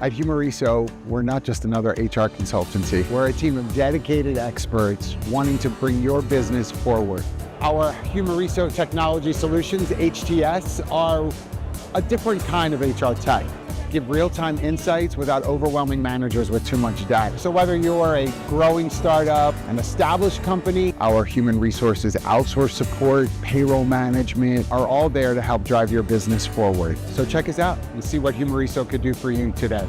At Humoriso, we're not just another HR consultancy. We're a team of dedicated experts wanting to bring your business forward. Our Humoriso Technology Solutions, HTS, are a different kind of HR tech. Give real-time insights without overwhelming managers with too much data. So whether you're a growing startup, an established company, our human resources outsource support, payroll management are all there to help drive your business forward. So check us out and see what Humoriso could do for you today.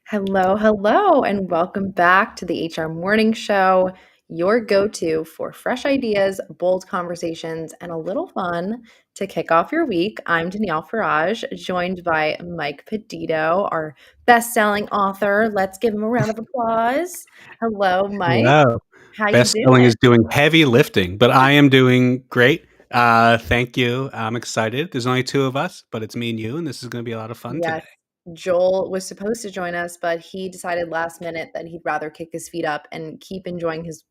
Hello, and welcome back to the HR Morning Show, your go-to for fresh ideas, bold conversations, and a little fun to kick off your week. I'm Danielle Farage, joined by Mike Pedito, our best-selling author. Let's give him a round of applause. Hello, Mike. Hello. How you Best selling doing? is doing heavy lifting, but I am doing great. Thank you. I'm excited. There's only two of us, but it's me and you, and this is going to be a lot of fun Yes, today. Joel was supposed to join us, but he decided last minute that he'd rather kick his feet up and keep enjoying his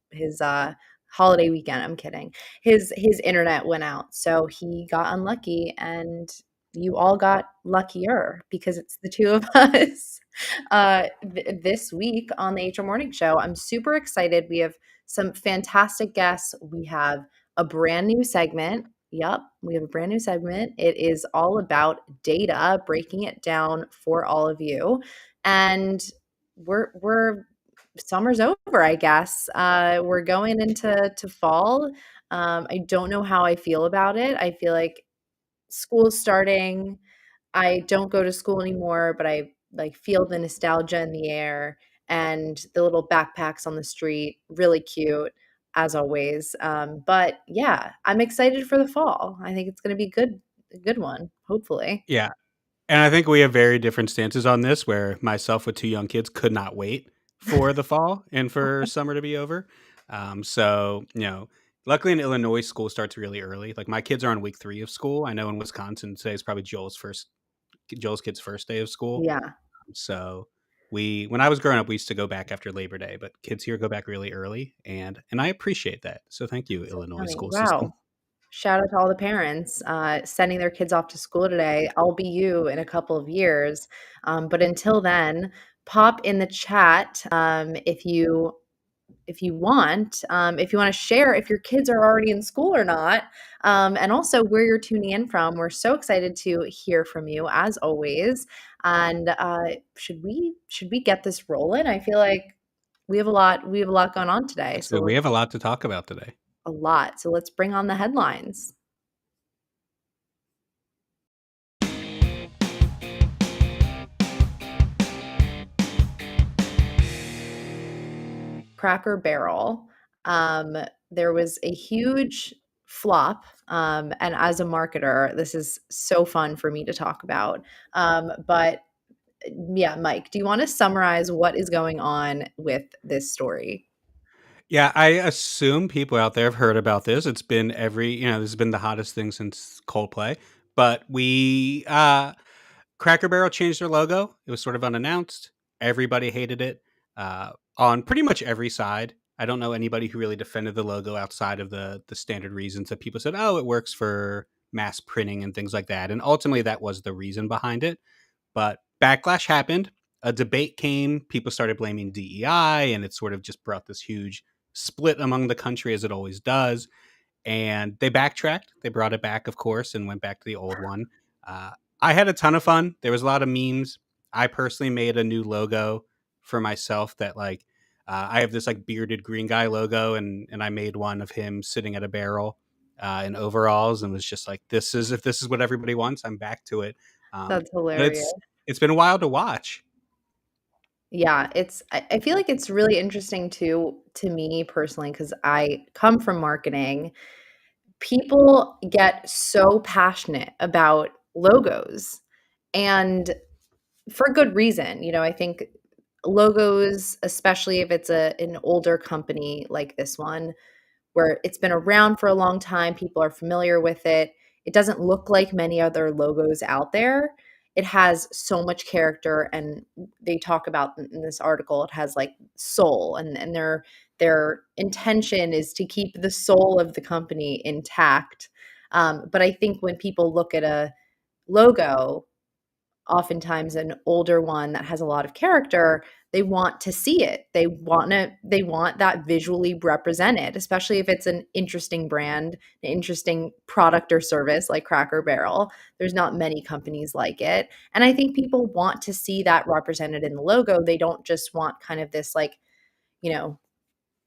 holiday weekend. I'm kidding. His internet went out, so he got unlucky, and you all got luckier because it's the two of us. This week on the HR Morning Show, I'm super excited. We have some fantastic guests. We have a brand new segment. Yep, we have a brand new segment. It is all about data, breaking it down for all of you. And we're summer's over, I guess. We're going into fall. I don't know how I feel about it. I feel like school's starting. I don't go to school anymore, but I like feel the nostalgia in the air and the little backpacks on the street. Really cute as always. But yeah, I'm excited for the fall. I think it's going to be a good one, hopefully. Yeah. And I think we have very different stances on this, where myself with two young kids could not wait for the fall and for summer to be over. Luckily in Illinois, school starts really early. Like my kids are on week 3 of school. I know in Wisconsin, today is probably Joel's kid's first day of school. Yeah. So when I was growing up, we used to go back after Labor Day, but kids here go back really early, and I appreciate that. So thank you, So Illinois funny. school system. Wow. Shout out to all the parents sending their kids off to school today. I'll be you in a couple of years. But until then, pop in the chat if you want to share if your kids are already in school or not, and also where you're tuning in from. We're so excited to hear from you as always. And should we get this rolling? I feel like we have a lot going on today. So we have a lot to talk about today. A lot. So let's bring on the headlines. Cracker Barrel. There was a huge flop. And as a marketer, this is so fun for me to talk about. But yeah, Mike, do you want to summarize what is going on with this story? Yeah, I assume people out there have heard about this. It's been this has been the hottest thing since Coldplay. But Cracker Barrel changed their logo. It was sort of unannounced. Everybody hated it on pretty much every side. I don't know anybody who really defended the logo outside of the standard reasons that people said, oh, it works for mass printing and things like that. And ultimately, that was the reason behind it. But backlash happened. A debate came. People started blaming DEI, and it sort of just brought this huge split among the country, as it always does. And they backtracked. They brought it back, of course, and went back to the old one. I had a ton of fun. There was a lot of memes. I personally made a new logo for myself that I have this like bearded green guy logo, and I made one of him sitting at a barrel in overalls, and was just like, if this is what everybody wants, I'm back to it. That's But hilarious. it's been wild to watch. Yeah, I feel like it's really interesting to me personally because I come from marketing. People get so passionate about logos and for good reason. I think logos, especially if it's an older company like this one, where it's been around for a long time, people are familiar with it. It doesn't look like many other logos out there. It has so much character, and they talk about in this article, it has like soul, and their intention is to keep the soul of the company intact. But I think when people look at a logo, oftentimes an older one that has a lot of character, they want to see it. They want that visually represented, especially if it's an interesting brand, an interesting product or service like Cracker Barrel. There's not many companies like it. And I think people want to see that represented in the logo. They don't just want kind of this like, you know,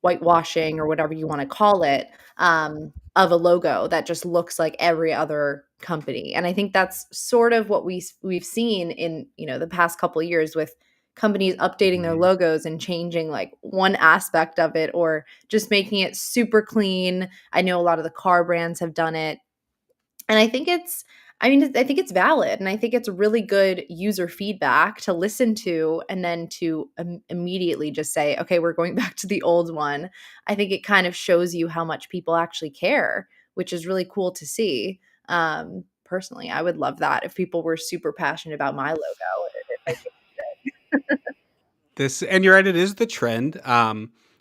whitewashing or whatever you want to call it, of a logo that just looks like every other company. And I think that's sort of what we've seen in, you know, the past couple of years with companies updating their logos and changing like one aspect of it or just making it super clean. I know a lot of the car brands have done it. And I think it's valid, and I think it's really good user feedback to listen to and then to immediately just say, okay, we're going back to the old one. I think it kind of shows you how much people actually care, which is really cool to see. Personally, I would love that if people were super passionate about my logo. If I And you're right, it is the trend.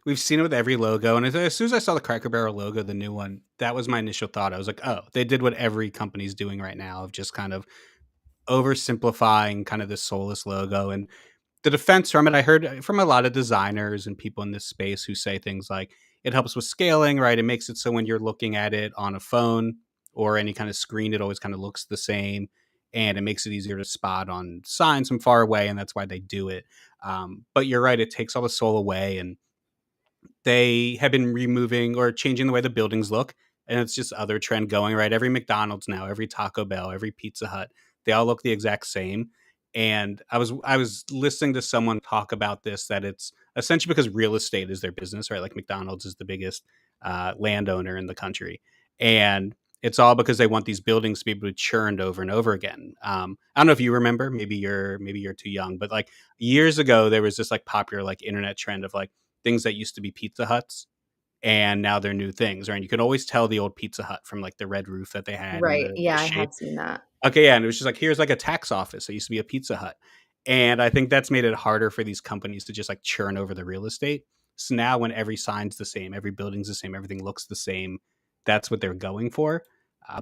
We've seen it with every logo, and as soon as I saw the Cracker Barrel logo, the new one, that was my initial thought. I was like, oh, they did what every company's doing right now of just kind of oversimplifying kind of this soulless logo. And the defense from it, I heard from a lot of designers and people in this space who say things like it helps with scaling, right? It makes it so when you're looking at it on a phone or any kind of screen, it always kind of looks the same, and it makes it easier to spot on signs from far away, and that's why they do it. But you're right, it takes all the soul away, and they have been removing or changing the way the buildings look. And it's just other trend going, right? Every McDonald's now, every Taco Bell, every Pizza Hut, they all look the exact same. And I was listening to someone talk about this, that it's essentially because real estate is their business, right? Like McDonald's is the biggest landowner in the country, and it's all because they want these buildings to be able to be churned over and over again. I don't know if you remember, maybe you're too young, but like years ago there was this like popular like internet trend of like things that used to be Pizza Huts and now they're new things, right? And you could always tell the old Pizza Hut from like the red roof that they had and right. the Yeah, I shape. have seen that. Okay, yeah, and it was just like, here's like a tax office. It used to be a Pizza Hut. And I think that's made it harder for these companies to just like churn over the real estate. So now when every sign's the same, every building's the same, everything looks the same, that's what they're going for.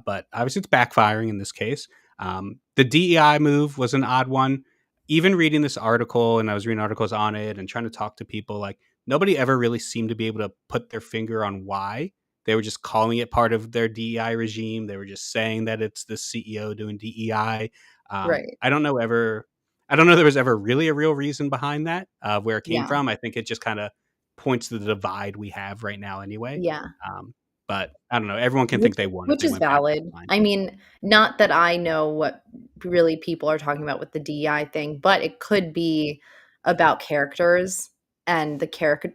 But obviously it's backfiring in this case. The DEI move was an odd one. Even reading this article, and I was reading articles on it and trying to talk to people, like nobody ever really seemed to be able to put their finger on why. They were just calling it part of their DEI regime. They were just saying that it's the CEO doing DEI. Right. I don't know there was ever really a real reason behind that, where it came Yeah. from. I think it just kind of points to the divide we have right now anyway. Yeah. But I don't know. Everyone can Which think they won if which they is went back to valid. the line. I mean, not that I know what really people are talking about with the DEI thing, but it could be about characters and the caricatures.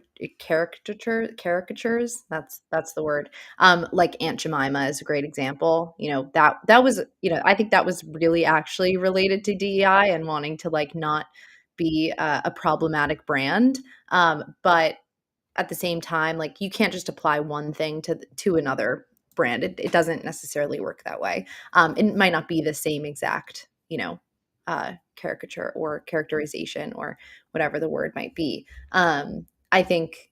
That's the word. Like Aunt Jemima is a great example. You know, that was, you know, I think that was really actually related to DEI and wanting to like not be a problematic brand. But at the same time, like you can't just apply one thing to another brand. It doesn't necessarily work that way. It might not be the same exact, you know, caricature or characterization or whatever the word might be. I think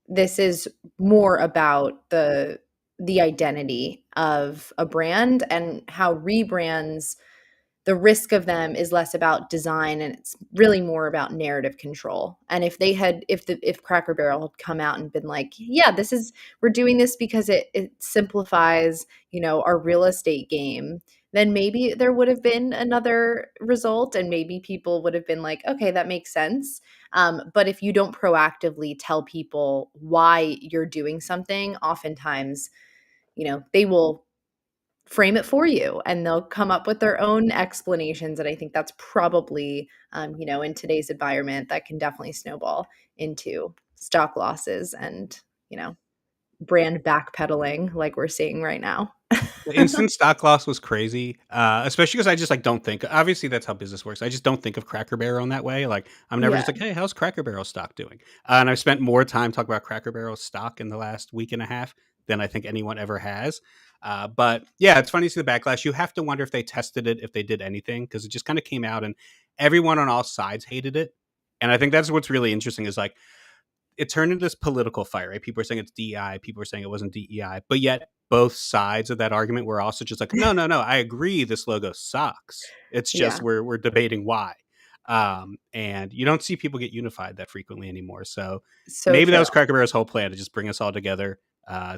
this is more about the identity of a brand and how rebrands, the risk of them is less about design and it's really more about narrative control. And if Cracker Barrel had come out and been like, yeah, we're doing this because it simplifies, you know, our real estate game, then maybe there would have been another result and maybe people would have been like, okay, that makes sense. But if you don't proactively tell people why you're doing something, oftentimes, you know, they will frame it for you and they'll come up with their own explanations. And I think that's probably, you know, in today's environment, that can definitely snowball into stock losses and, you know, brand backpedaling like we're seeing right now. The instant stock loss was crazy, especially because I just like don't think. Obviously, that's how business works. I just don't think of Cracker Barrel in that way. Like I'm never Yeah. just like, "Hey, how's Cracker Barrel stock doing?" And I've spent more time talking about Cracker Barrel stock in the last week and a half than I think anyone ever has. But yeah, it's funny to see the backlash. You have to wonder if they tested it, if they did anything, because it just kind of came out and everyone on all sides hated it. And I think that's what's really interesting is like it turned into this political fight, right? People were saying it's DEI, people were saying it wasn't DEI, but yet both sides of that argument were also just like, no, I agree this logo sucks. It's just Yeah. we're debating why. And you don't see people get unified that frequently anymore. So So maybe that true. was Cracker Barrel's whole plan, to just bring us all together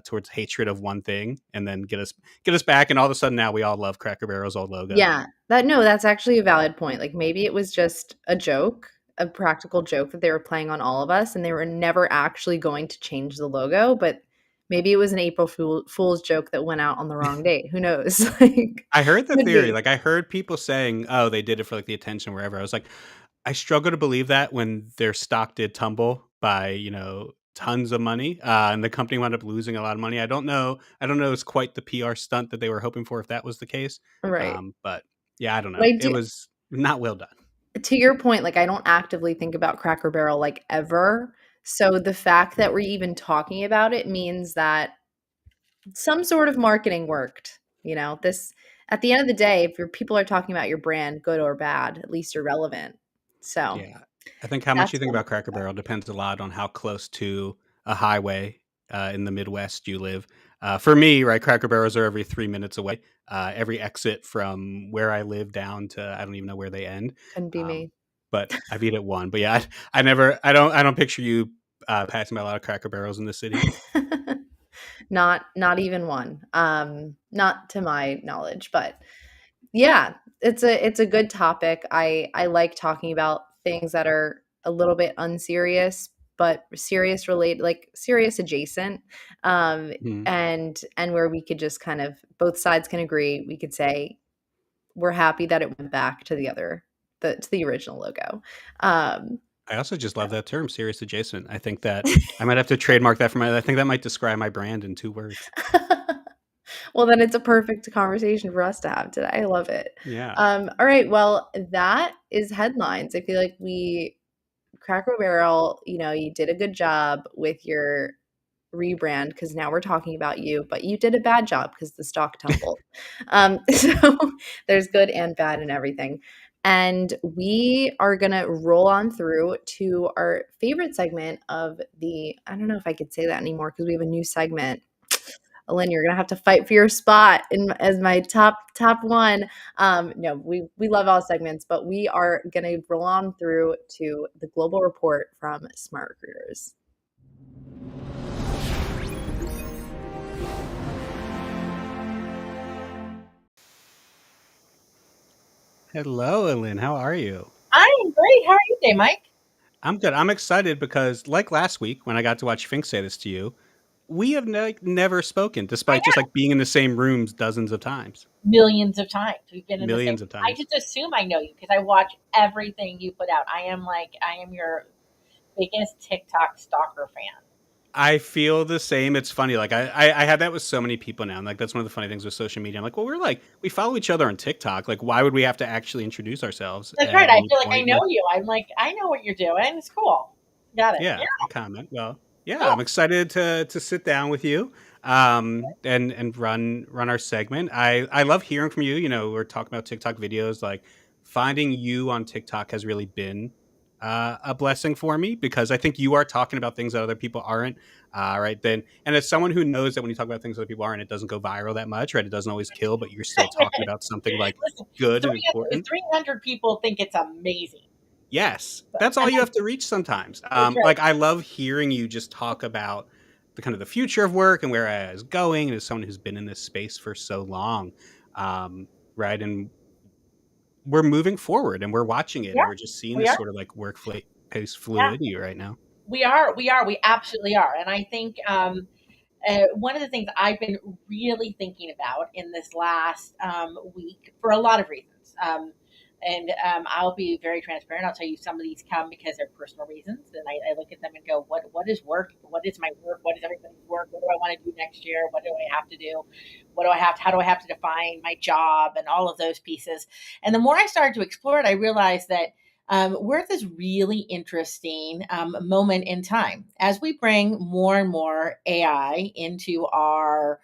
towards hatred of one thing, and then get us back. And all of a sudden now we all love Cracker Barrel's old logo. Yeah. That's actually a valid point. Like maybe it was just a joke, a practical joke that they were playing on all of us, and they were never actually going to change the logo, but maybe it was an April Fool's joke that went out on the wrong date. Who knows? Like, I heard the could theory. be. Like, I heard people saying, "Oh, they did it for like the attention, wherever." I was like, I struggle to believe that when their stock did tumble by tons of money, and the company wound up losing a lot of money. I don't know. It's quite the PR stunt that they were hoping for, if that was the case. Right. But yeah, I don't But know. I It do, was not well done. to your point, like I don't actively think about Cracker Barrel like ever. So the fact that we're even talking about it means that some sort of marketing worked. This at the end of the day, if your people are talking about your brand, good or bad, at least you're relevant. So Yeah, I think how much you that's think one. about Cracker Barrel depends a lot on how close to a highway in the Midwest you live. For me, right, Cracker Barrels are every 3 minutes away. Every exit from where I live down to, I don't even know where they end. Couldn't be Um, me. but I've eaten one. But yeah, I don't picture you passing by a lot of Cracker Barrels in the city. Not even one. Not to my knowledge, but yeah, it's a good topic. I like talking about things that are a little bit unserious, but serious related, like serious adjacent. Mhm. And where we could just kind of both sides can agree. We could say we're happy that it went back to the original logo. Um, I also just love that term, serious adjacent. I think that I might have to trademark that for I think that might describe my brand in 2 words. Well, then it's a perfect conversation for us to have today. I love it. Yeah. All right. Well, that is headlines. I feel like Cracker Barrel, you did a good job with your rebrand because now we're talking about you, but you did a bad job because the stock tumbled. So there's good and bad in everything. And we are going to roll on through to our favorite segment of I don't know if I could say that anymore because we have a new segment. Lynn, you're gonna have to fight for your spot as my top one. No, we love all segments, but we are gonna roll on through to the global report from SmartRecruiters. Hello, Lynn. How are you? I am great. How are you today, Mike? I'm good. I'm excited because, like last week when I got to watch Fink say this to you, we have never spoken, I despite just like being in the same rooms dozens of times, Millions of times. We've been in the same. millions of I times. just assume I know you because I watch everything you put out. I am your biggest TikTok stalker fan. I feel the same. It's funny. Like I had that with so many people now. And like that's one of the funny things with social media. I'm like, well, we follow each other on TikTok. Like, why would we have to actually introduce ourselves That's at right. I any feel like I point? know Like, you. I'm like, I know what you're doing. It's cool. Got it. yeah, Yeah. a comment. Well, yeah, Cool. I'm excited to sit down with you, and run our segment. I love hearing from you. We're talking about TikTok videos. Like, finding you on TikTok has really been a blessing for me, because I think you are talking about things that other people aren't. Right then, and as someone who knows that when you talk about things other people aren't, it doesn't go viral that much, right? It doesn't always kill, but you're still talking about something like Listen, good and important. 300 people think it's amazing. Yes, that's all And you have to reach sometimes. that's right. Like, I love hearing you just talk about the kind of the future of work and where it is going, and as someone who's been in this space for so long, right? And we're moving forward, and we're watching it, Yeah, and we're just seeing we this are. sort of like workplace Yeah, fluidity right now. we are. We absolutely are. And I think one of the things I've been really thinking about in this last week for a lot of reasons. I'll be very transparent. I'll tell you some of these come because they're personal reasons. And I look at them and go, what is work? What is my work? What is everybody's work? What do I want to do next year? What do I have to do? How do I have to define my job and all of those pieces? And the more I started to explore it, I realized that we're at this really interesting moment in time as we bring more and more AI into our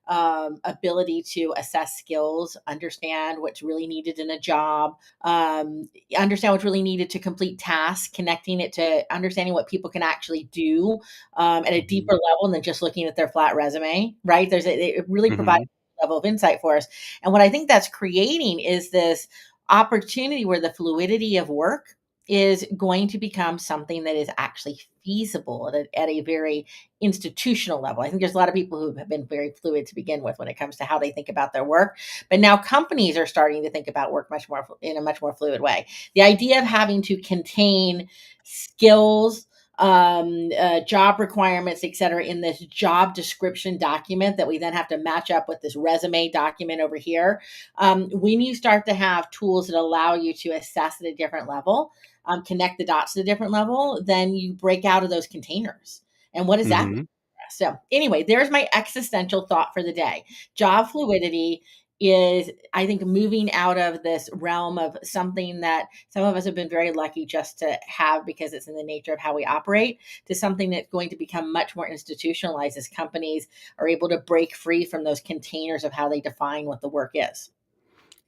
ability to assess skills, understand what's really needed in a job, understand what's really needed to complete tasks, connecting it to understanding what people can actually do at a deeper level than just looking at their flat resume, right? It really provides a level of insight for us. And what I think that's creating is this opportunity where the fluidity of work is going to become something that is actually feasible at a very institutional level. I think there's a lot of people who have been very fluid to begin with when it comes to how they think about their work, but now companies are starting to think about work much more in a much more fluid way. The idea of having to contain skills, job requirements, et cetera, in this job description document that we then have to match up with this resume document over here. When you start to have tools that allow you to assess at a different level, connect the dots at a different level, then you break out of those containers. And what does that mean? So anyway, there's my existential thought for the day. Job fluidity is, I think, moving out of this realm of something that some of us have been very lucky just to have because it's in the nature of how we operate, to something that's going to become much more institutionalized as companies are able to break free from those containers of how they define what the work is.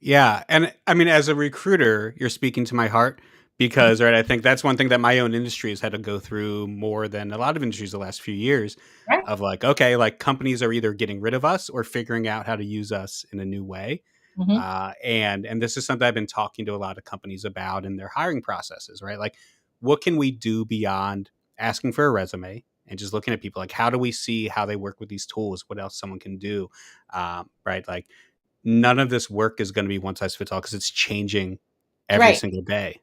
Yeah. And I mean, as a recruiter, you're speaking to my heart because, right, I think that's one thing that my own industry has had to go through more than a lot of industries the last few years Right. of like, okay, like companies are either getting rid of us or figuring out how to use us in a new way. And this is something I've been talking to a lot of companies about in their hiring processes, right? Like, what can we do beyond asking for a resume and just looking at people? Like, how do we see how they work with these tools? What else someone can do? Right? Like, none of this work is going to be one size fits all because it's changing every Right. single day.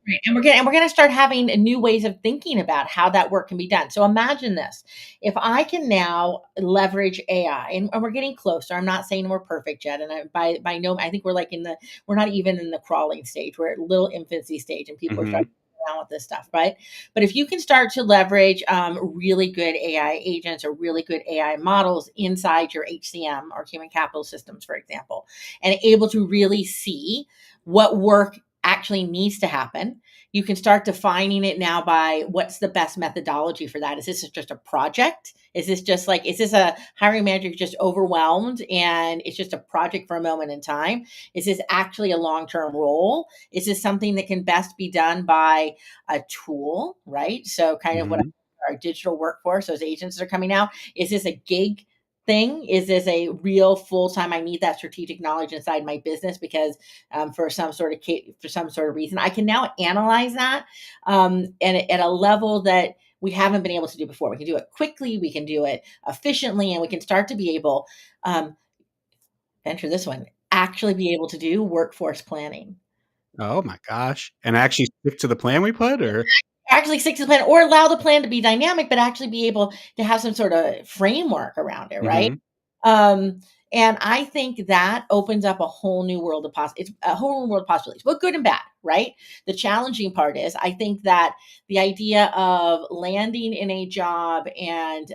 Right. And we're gonna start having new ways of thinking about how that work can be done. So imagine this: if I can now leverage AI, and we're getting closer. I'm not saying we're perfect yet, and by no, I think we're we're not even in the crawling stage. We're at little infancy stage, and people are starting around with this stuff, right? But if you can start to leverage really good AI agents or really good AI models inside your HCM or human capital systems, for example, and able to really see what work actually needs to happen. You can start defining it now by what's the best methodology for that. Is this just a project? Is this a hiring manager who's just overwhelmed and it's just a project for a moment in time? Is this actually a long-term role? Is this something that can best be done by a tool, right? So kind of what our digital workforce, those agents that are coming out. Is this a gig thing? Is this a real full-time, I need that strategic knowledge inside my business because for some sort of reason, I can now analyze that and at a level that we haven't been able to do before. We can do it quickly, we can do it efficiently, and we can start to be able, venture this one, actually be able to do workforce planning. Oh my gosh. And actually stick to the plan we put, or Actually stick to the plan, or allow the plan to be dynamic, but actually be able to have some sort of framework around it, right? And I think that opens up a whole new world of it's a whole new world of possibilities, but good and bad, right? The challenging part is, I think that the idea of landing in a job and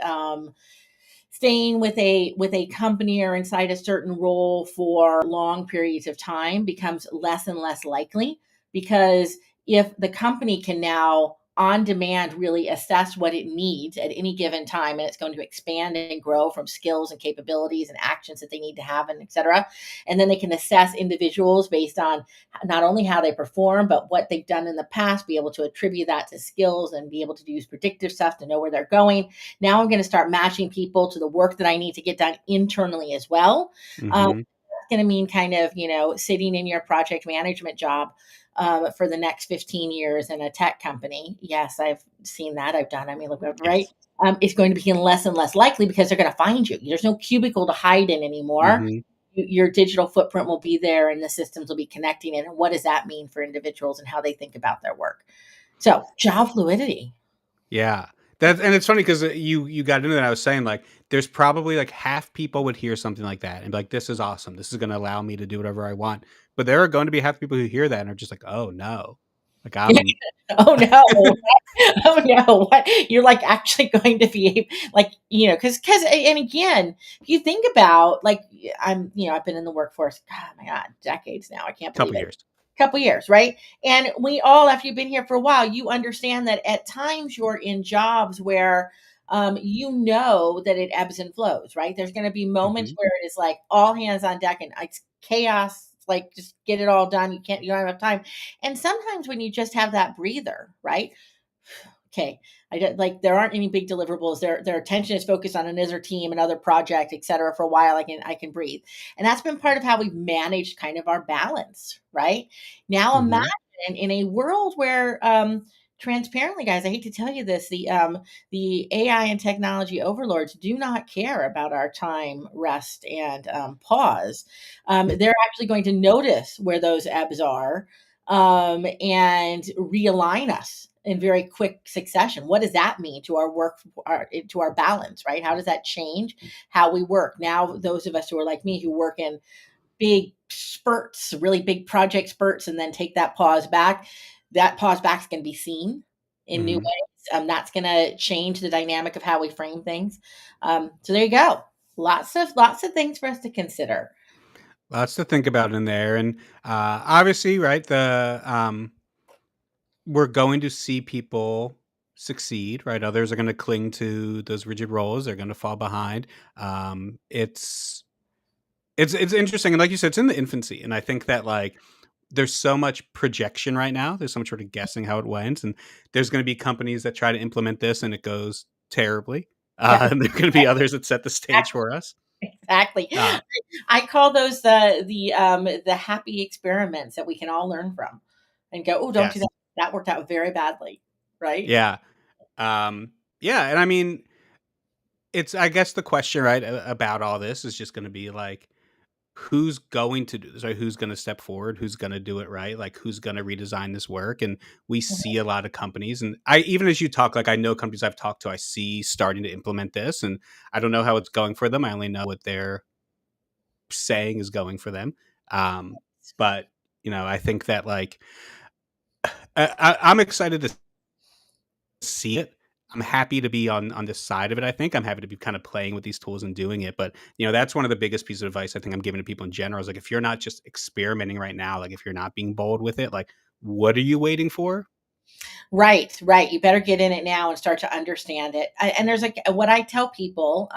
staying with a company or inside a certain role for long periods of time becomes less and less likely, because if the company can now on demand really assess what it needs at any given time, and it's going to expand and grow from skills and capabilities and actions that they need to have, and et cetera. And then they can assess individuals based on not only how they perform, but what they've done in the past, be able to attribute that to skills and be able to use predictive stuff to know where they're going. Now I'm going to start matching people to the work that I need to get done internally as well. That's going to mean kind of, sitting in your project management job for the next 15 years in a tech company. Yes, I've seen that. I've done. I mean, look, right? It's going to become less and less likely because they're going to find you. There's no cubicle to hide in anymore. Your digital footprint will be there and the systems will be connecting it. And what does that mean for individuals and how they think about their work? So job fluidity. Yeah. And it's funny because you got into that. I was saying, like, there's probably like half people would hear something like that and be like, this is awesome. This is going to allow me to do whatever I want. But there are going to be half people who hear that and are just like, oh no. Like, oh no. Oh no. What? You're like actually going to be like, because, and again, if you think about, like, I've been in the workforce, oh my God, decades now. I can't believe it. Couple years, right? And we all, after you've been here for a while, you understand that at times you're in jobs where you know that it ebbs and flows, right? There's going to be moments Mhm. where it is like all hands on deck and it's chaos. It's like just get it all done. You don't have enough time. And sometimes when you just have that breather, right? Okay, I don't, like there aren't any big deliverables. Their attention is focused on another team, another project, et cetera. For a while, I can breathe, and that's been part of how we've managed kind of our balance. Right now, imagine Mhm. in a world where transparently, guys, I hate to tell you this, the AI and technology overlords do not care about our time, rest, and pause. They're actually going to notice where those ebbs are and realign us in very quick succession. What does that mean to our work, to our balance, right? How does that change how we work? Now, those of us who are like me, who work in big spurts, really big project spurts, and then take that pause back is going to be seen in new Mhm. ways. That's going to change the dynamic of how we frame things. So there you go. Lots of things for us to consider. Lots to think about in there, and obviously, right? We're going to see people succeed, right? Others are going to cling to those rigid roles. They're going to fall behind. It's interesting, and like you said, it's in the infancy, and I think that like there's so much projection right now. There's so much sort of guessing how it went, and there's going to be companies that try to implement this and it goes terribly, and there are going to be others that set the stage for us. Exactly. Uh, I call those the happy experiments that we can all learn from and go, oh, don't do yes, that. That worked out very badly. Right. yeah, um, yeah, and I mean, it's I guess the question right about all this is just going to be like who's going to do this, right? Who's going to step forward? Who's going to do it right? Like who's going to redesign this work? And we see a lot of companies, and I even as you talk, like I know companies I've talked to, I see starting to implement this, and I don't know how it's going for them. I only know what they're saying is going for them. Um, but I think that like I'm excited to see it. I'm happy to be on this side of it. I think I'm happy to be kind of playing with these tools and doing it. But that's one of the biggest pieces of advice I think I'm giving to people in general is like if you're not just experimenting right now, like if you're not being bold with it, like what are you waiting for? Right. Right. You better get in it now and start to understand it. And there's like what I tell people,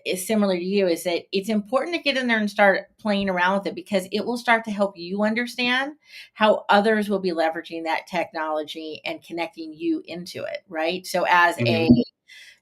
is similar to you, is that it's important to get in there and start playing around with it because it will start to help you understand how others will be leveraging that technology and connecting you into it. Right. So as a Hmm.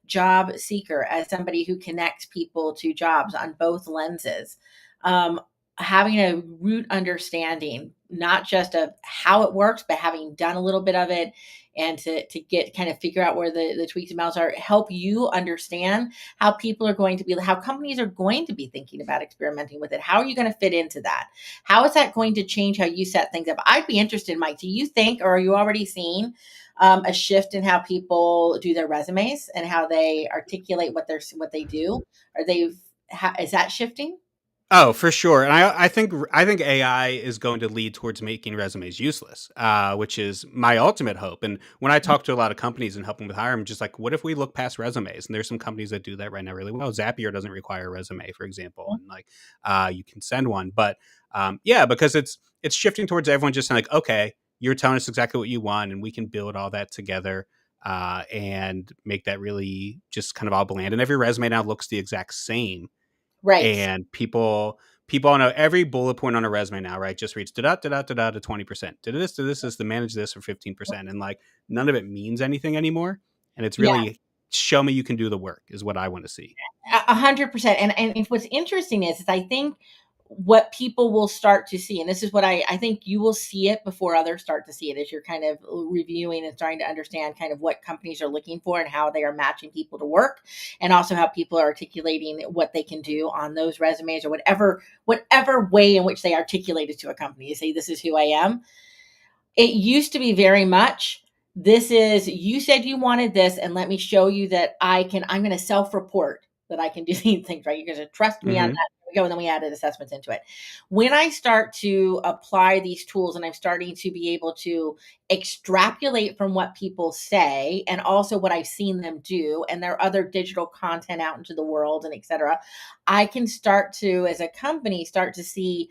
job seeker, as somebody who connects people to jobs on both lenses, um, having a root understanding, not just of how it works, but having done a little bit of it and to get kind of figure out where the tweaks and mounts are, help you understand how people are going to be, how companies are going to be thinking about experimenting with it. How are you going to fit into that? How is that going to change how you set things up? I'd be interested, Mike. Do you think, or are you already seeing a shift in how people do their resumes and how they articulate what they do? Are they is that shifting? Oh, for sure. And I think AI is going to lead towards making resumes useless, which is my ultimate hope. And when I talk to a lot of companies and help them with hiring, I'm just like, what if we look past resumes? And there's some companies that do that right now really well. Zapier doesn't require a resume, for example, and like you can send one. But yeah, because it's shifting towards everyone just saying like, okay, you're telling us exactly what you want, and we can build all that together. And make that really just kind of all bland. And every resume now looks the exact same, Right. and people know every bullet point on a resume now, right? Just reads da da da da da to 20%. To this is to manage this for 15%, and like none of it means anything anymore. And it's Yeah. really show me you can do the work is what I want to see. 100%. And what's interesting is I think what people will start to see, and this is what I think you will see it before others start to see it, as you're kind of reviewing and starting to understand kind of what companies are looking for and how they are matching people to work, and also how people are articulating what they can do on those resumes or whatever way in which they articulate it to a company. You say, this is who I am. It used to be very much, this is, you said you wanted this, and let me show you that I'm going to self-report that I can do these things, right? You're going to trust me on that. Hmm. There we go. And then we added assessments into it. When I start to apply these tools and I'm starting to be able to extrapolate from what people say and also what I've seen them do and their other digital content out into the world and et cetera, I can start to, as a company, start to see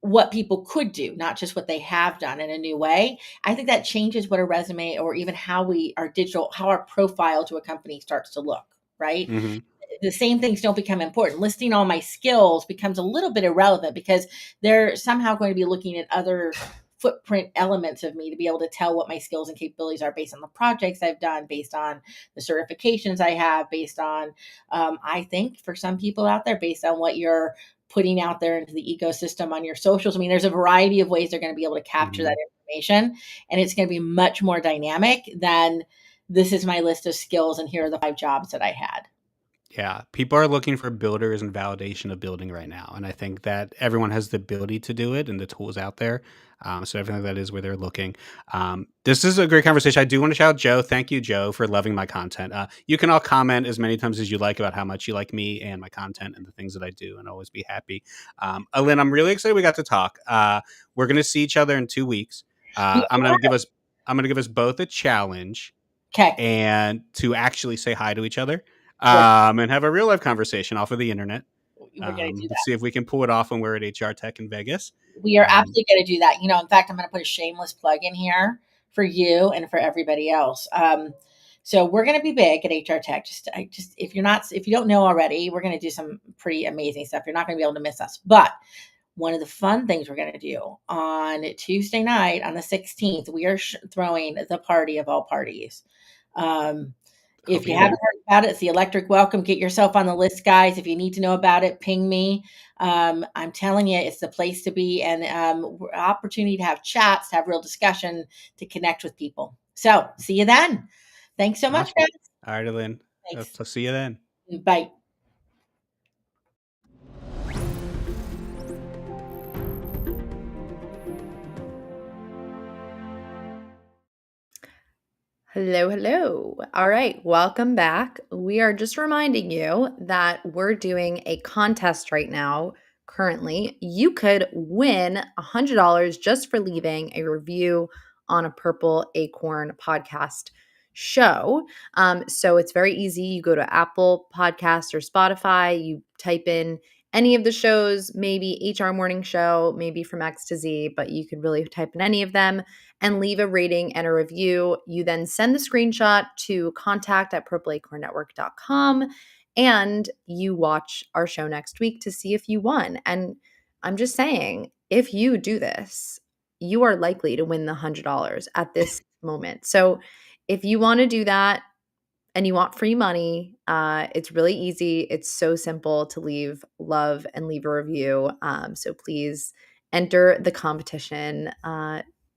what people could do, not just what they have done in a new way. I think that changes what a resume or even how our profile to a company starts to look, right? Mm-hmm. The same things don't become important. Listing all my skills becomes a little bit irrelevant because they're somehow going to be looking at other footprint elements of me to be able to tell what my skills and capabilities are based on the projects I've done, based on the certifications I have, based on, I think for some people out there, based on what you're putting out there into the ecosystem on your socials. I mean, there's a variety of ways they're going to be able to capture that information, and it's going to be much more dynamic than this is my list of skills and here are the 5 jobs that I had. Yeah, people are looking for builders and validation of building right now, and I think that everyone has the ability to do it and the tools out there. So I think that is where they're looking. This is a great conversation. I do want to shout out Joe. Thank you, Joe, for loving my content. You can all comment as many times as you like about how much you like me and my content and the things that I do, and always be happy. Alin, I'm really excited we got to talk. We're going to see each other in 2 weeks. I'm going to give us both a challenge, Okay. and to actually say hi to each other. Right. And have a real life conversation off of the internet. We're going to do that. Let's see if we can pull it off when we're at HR Tech in Vegas. We are absolutely going to do that. In fact, I'm going to put a shameless plug in here for you and for everybody else. So we're going to be big at HR Tech. If you don't know already, we're going to do some pretty amazing stuff. You're not going to be able to miss us. But one of the fun things we're going to do on Tuesday night, on the 16th, we are throwing the party of all parties. If you haven't heard about it, it's the Electric Welcome. Get yourself on the list, guys. If you need to know about it, ping me. I'm telling you, it's the place to be, and opportunity to have chats, to have real discussion, to connect with people. So see you then. Thanks so much, guys. All right, Alin. I'll see you then. Bye. Hello, hello. All right, welcome back. We are just reminding you that we're doing a contest right now. Currently, you could win $100 just for leaving a review on a Purple Acorn podcast show. So it's very easy. You go to Apple Podcasts or Spotify, you type in any of the shows, maybe HR Morning Show, maybe From X to Z, but you could really type in any of them and leave a rating and a review. You then send the screenshot to contact@purpleacornnetwork.com, and you watch our show next week to see if you won. And I'm just saying, if you do this, you are likely to win the $100 at this moment. So if you want to do that and you want free money, it's really easy. It's so simple to leave love and leave a review. So please enter the competition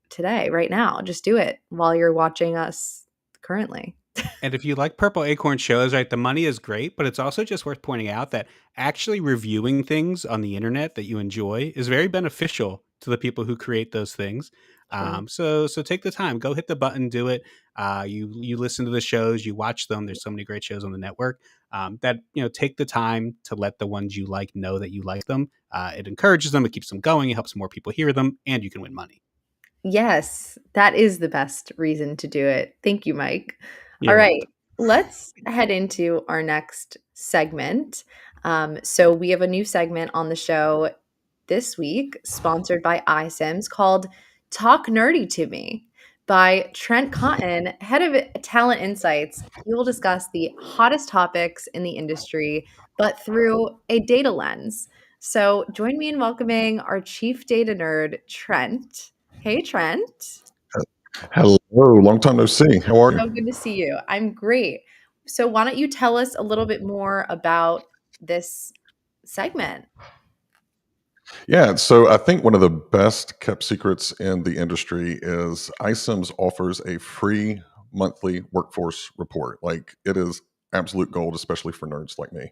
today, right now. Just do it while you're watching us currently. And if you like Purple Acorn shows, right, the money is great, but it's also just worth pointing out that actually reviewing things on the internet that you enjoy is very beneficial to the people who create those things. So take the time, go hit the button, do it. You listen to the shows, you watch them. There's so many great shows on the network that, take the time to let the ones you like know that you like them. It encourages them, it keeps them going, it helps more people hear them, and you can win money. Yes, that is the best reason to do it. Thank you, Mike. You're All right, let's head into our next segment. So we have a new segment on the show this week, sponsored by iSims, called Talk Nerdy to Me by Trent Cotton, head of Talent Insights. He will discuss the hottest topics in the industry, but through a data lens. So join me in welcoming our chief data nerd, Trent. Hey, Trent. Hello, long time no see. How are you? So good to see you. I'm great. So why don't you tell us a little bit more about this segment? Yeah, so I think one of the best kept secrets in the industry is iSims offers a free monthly workforce report. Like, it is absolute gold, especially for nerds like me.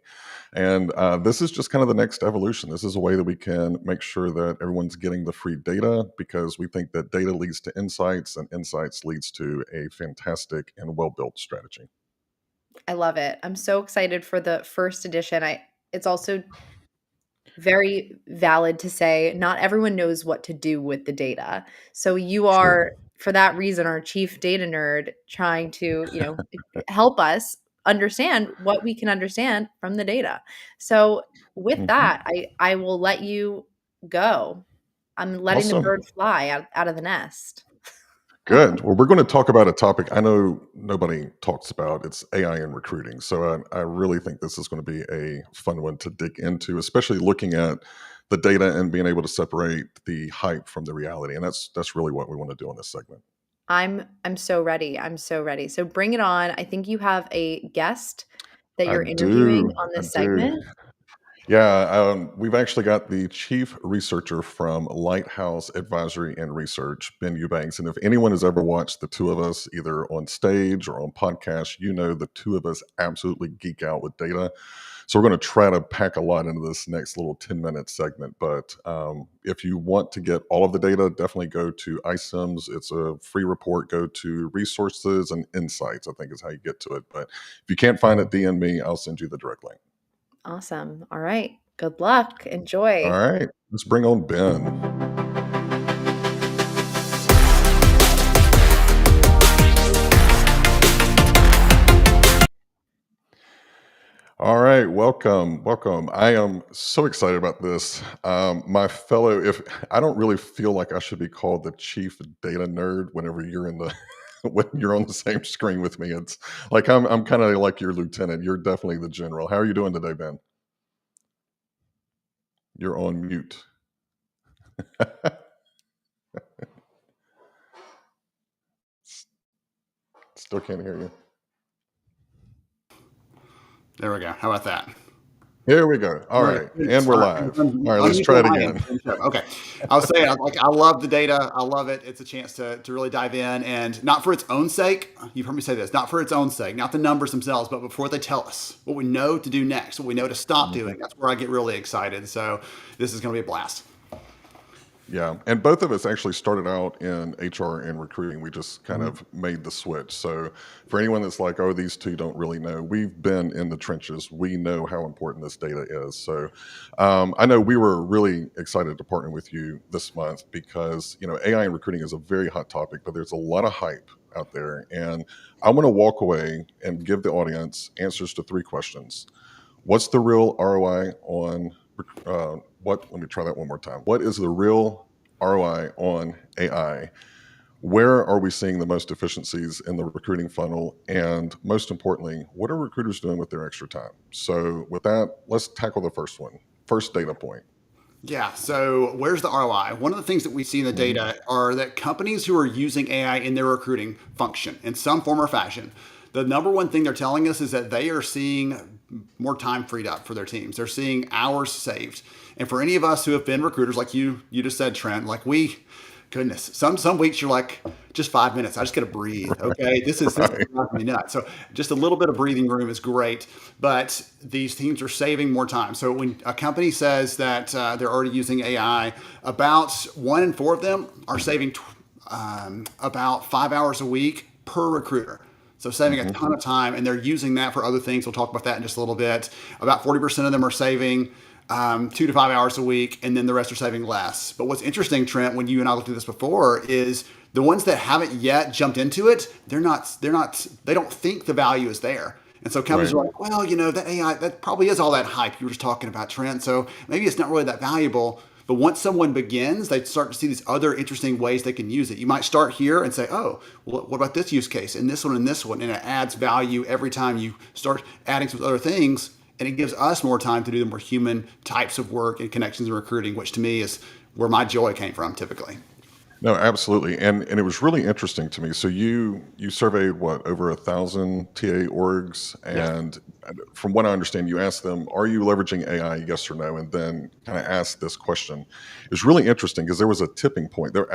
And this is just kind of the next evolution. This is a way that we can make sure that everyone's getting the free data, because we think that data leads to insights, and insights leads to a fantastic and well-built strategy. I love it. I'm so excited for the first edition. It's also very valid to say not everyone knows what to do with the data. So you are, for that reason, our chief data nerd, trying to, help us understand what we can understand from the data. So with that, I will let you go. I'm letting the Awesome. bird fly out of the nest. Good. Well, we're going to talk about a topic I know nobody talks about. It's AI in recruiting. So I really think this is going to be a fun one to dig into, especially looking at the data and being able to separate the hype from the reality. And that's really what we want to do in this segment. I'm so ready. I'm so ready. So bring it on. I think you have a guest that I you're interviewing do. on I this do. segment. Yeah, we've actually got the chief researcher from Lighthouse Advisory and Research, Ben Eubanks. And if anyone has ever watched the two of us, either on stage or on podcasts, you know the two of us absolutely geek out with data. So we're going to try to pack a lot into this next little 10-minute segment. But if you want to get all of the data, definitely go to iCIMS. It's a free report. Go to resources and insights, I think is how you get to it. But if you can't find it, DM me. I'll send you the direct link. Awesome. All right. Good luck. All Enjoy. right, let's bring on Ben. All right, welcome. I am so excited about this. My fellow, if I don't really feel like I should be called the chief data nerd whenever you're in the when you're on the same screen with me. It's like I'm kind of like your lieutenant. You're definitely the general. How are you doing today, Ben? You're on mute. Still can't hear you. There we go. How about that? Here we go. All right, and we're live. All right, let's try it again. Okay. I was saying, I love the data. I love it. It's a chance to really dive in, and not for its own sake. You've heard me say this, not for its own sake, not the numbers themselves, but before they tell us what we know to do next, what we know to stop doing. That's where I get really excited. So this is going to be a blast. Yeah, and both of us actually started out in HR and recruiting. We just kind of made the switch. So for anyone that's like, oh, these two don't really know, we've been in the trenches. We know how important this data is. So I know we were really excited to partner with you this month because, you know, AI in recruiting is a very hot topic, but there's a lot of hype out there. And I want to walk away and give the audience answers to 3 questions. What's the real ROI on let me try that one more time. What is the real ROI on AI? Where are we seeing the most efficiencies in the recruiting funnel? And most importantly, what are recruiters doing with their extra time? So with that, let's tackle the first one. First data point. Yeah. So where's the ROI? One of the things that we see in the data are that companies who are using AI in their recruiting function in some form or fashion, the number one thing they're telling us is that they are seeing more time freed up for their teams. They're seeing hours saved. And for any of us who have been recruiters, like you just said, Trent, like goodness, some weeks you're like, just 5 minutes. I just got to breathe. Okay. This is driving me nuts. So just a little bit of breathing room is great, but these teams are saving more time. So when a company says that they're already using AI, about 1 in 4 of them are saving about 5 hours a week per recruiter. So saving a ton of time, and they're using that for other things. We'll talk about that in just a little bit. About 40% of them are saving 2 to 5 hours a week, and then the rest are saving less. But what's interesting, Trent, when you and I looked at this before, is the ones that haven't yet jumped into it, they don't think the value is there. And so companies are like, well, you know, that AI, that probably is all that hype you were just talking about, Trent. So maybe it's not really that valuable. But once someone begins, they start to see these other interesting ways they can use it. You might start here and say, oh, well, what about this use case and this one and this one? And it adds value every time you start adding some other things. And it gives us more time to do the more human types of work and connections and recruiting, which to me is where my joy came from typically. No, absolutely. And it was really interesting to me. So you surveyed over 1,000 TA orgs, and from what I understand, you asked them, are you leveraging AI, yes or no? And then kind of asked this question. It was really interesting because there was a tipping point. There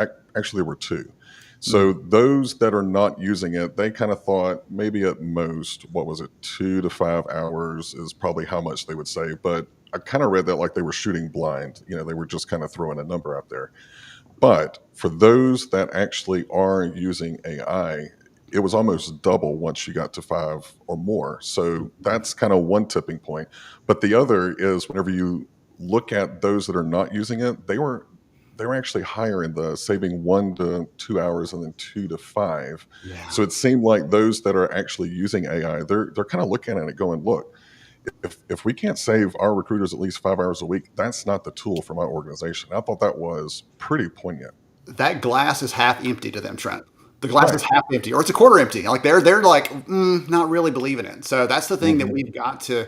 were 2. So those that are not using it, they kind of thought maybe at most, 2 to 5 hours is probably how much they would say. But I kind of read that like they were shooting blind. You know, they were just kind of throwing a number out there. But for those that actually are using AI, it was almost double once you got to 5 or more. So that's kind of one tipping point. But the other is whenever you look at those that are not using it, they were actually higher in the saving 1 to 2 hours and then 2 to 5. Yeah. So it seemed like those that are actually using AI, they're kind of looking at it going, look, if we can't save our recruiters at least 5 hours a week, that's not the tool for my organization. I thought that was pretty poignant. That glass is half empty to them, Trent. The glass Right. is half empty, or it's a quarter empty. Like they're like not really believing it. So that's the thing that we've got to.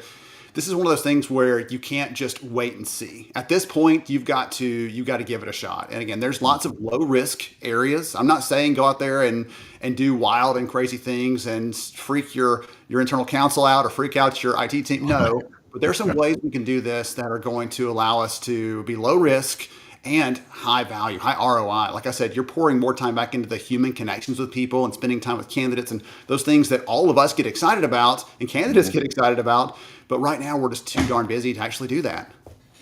This is one of those things where you can't just wait and see. At this point, you've got to give it a shot. And again, there's lots of low risk areas. I'm not saying go out there and do wild and crazy things and freak your internal counsel out or freak out your IT team. No, but there's some ways we can do this that are going to allow us to be low risk and high value, high ROI. Like I said, you're pouring more time back into the human connections with people and spending time with candidates and those things that all of us get excited about and candidates get excited about. But right now we're just too darn busy to actually do that.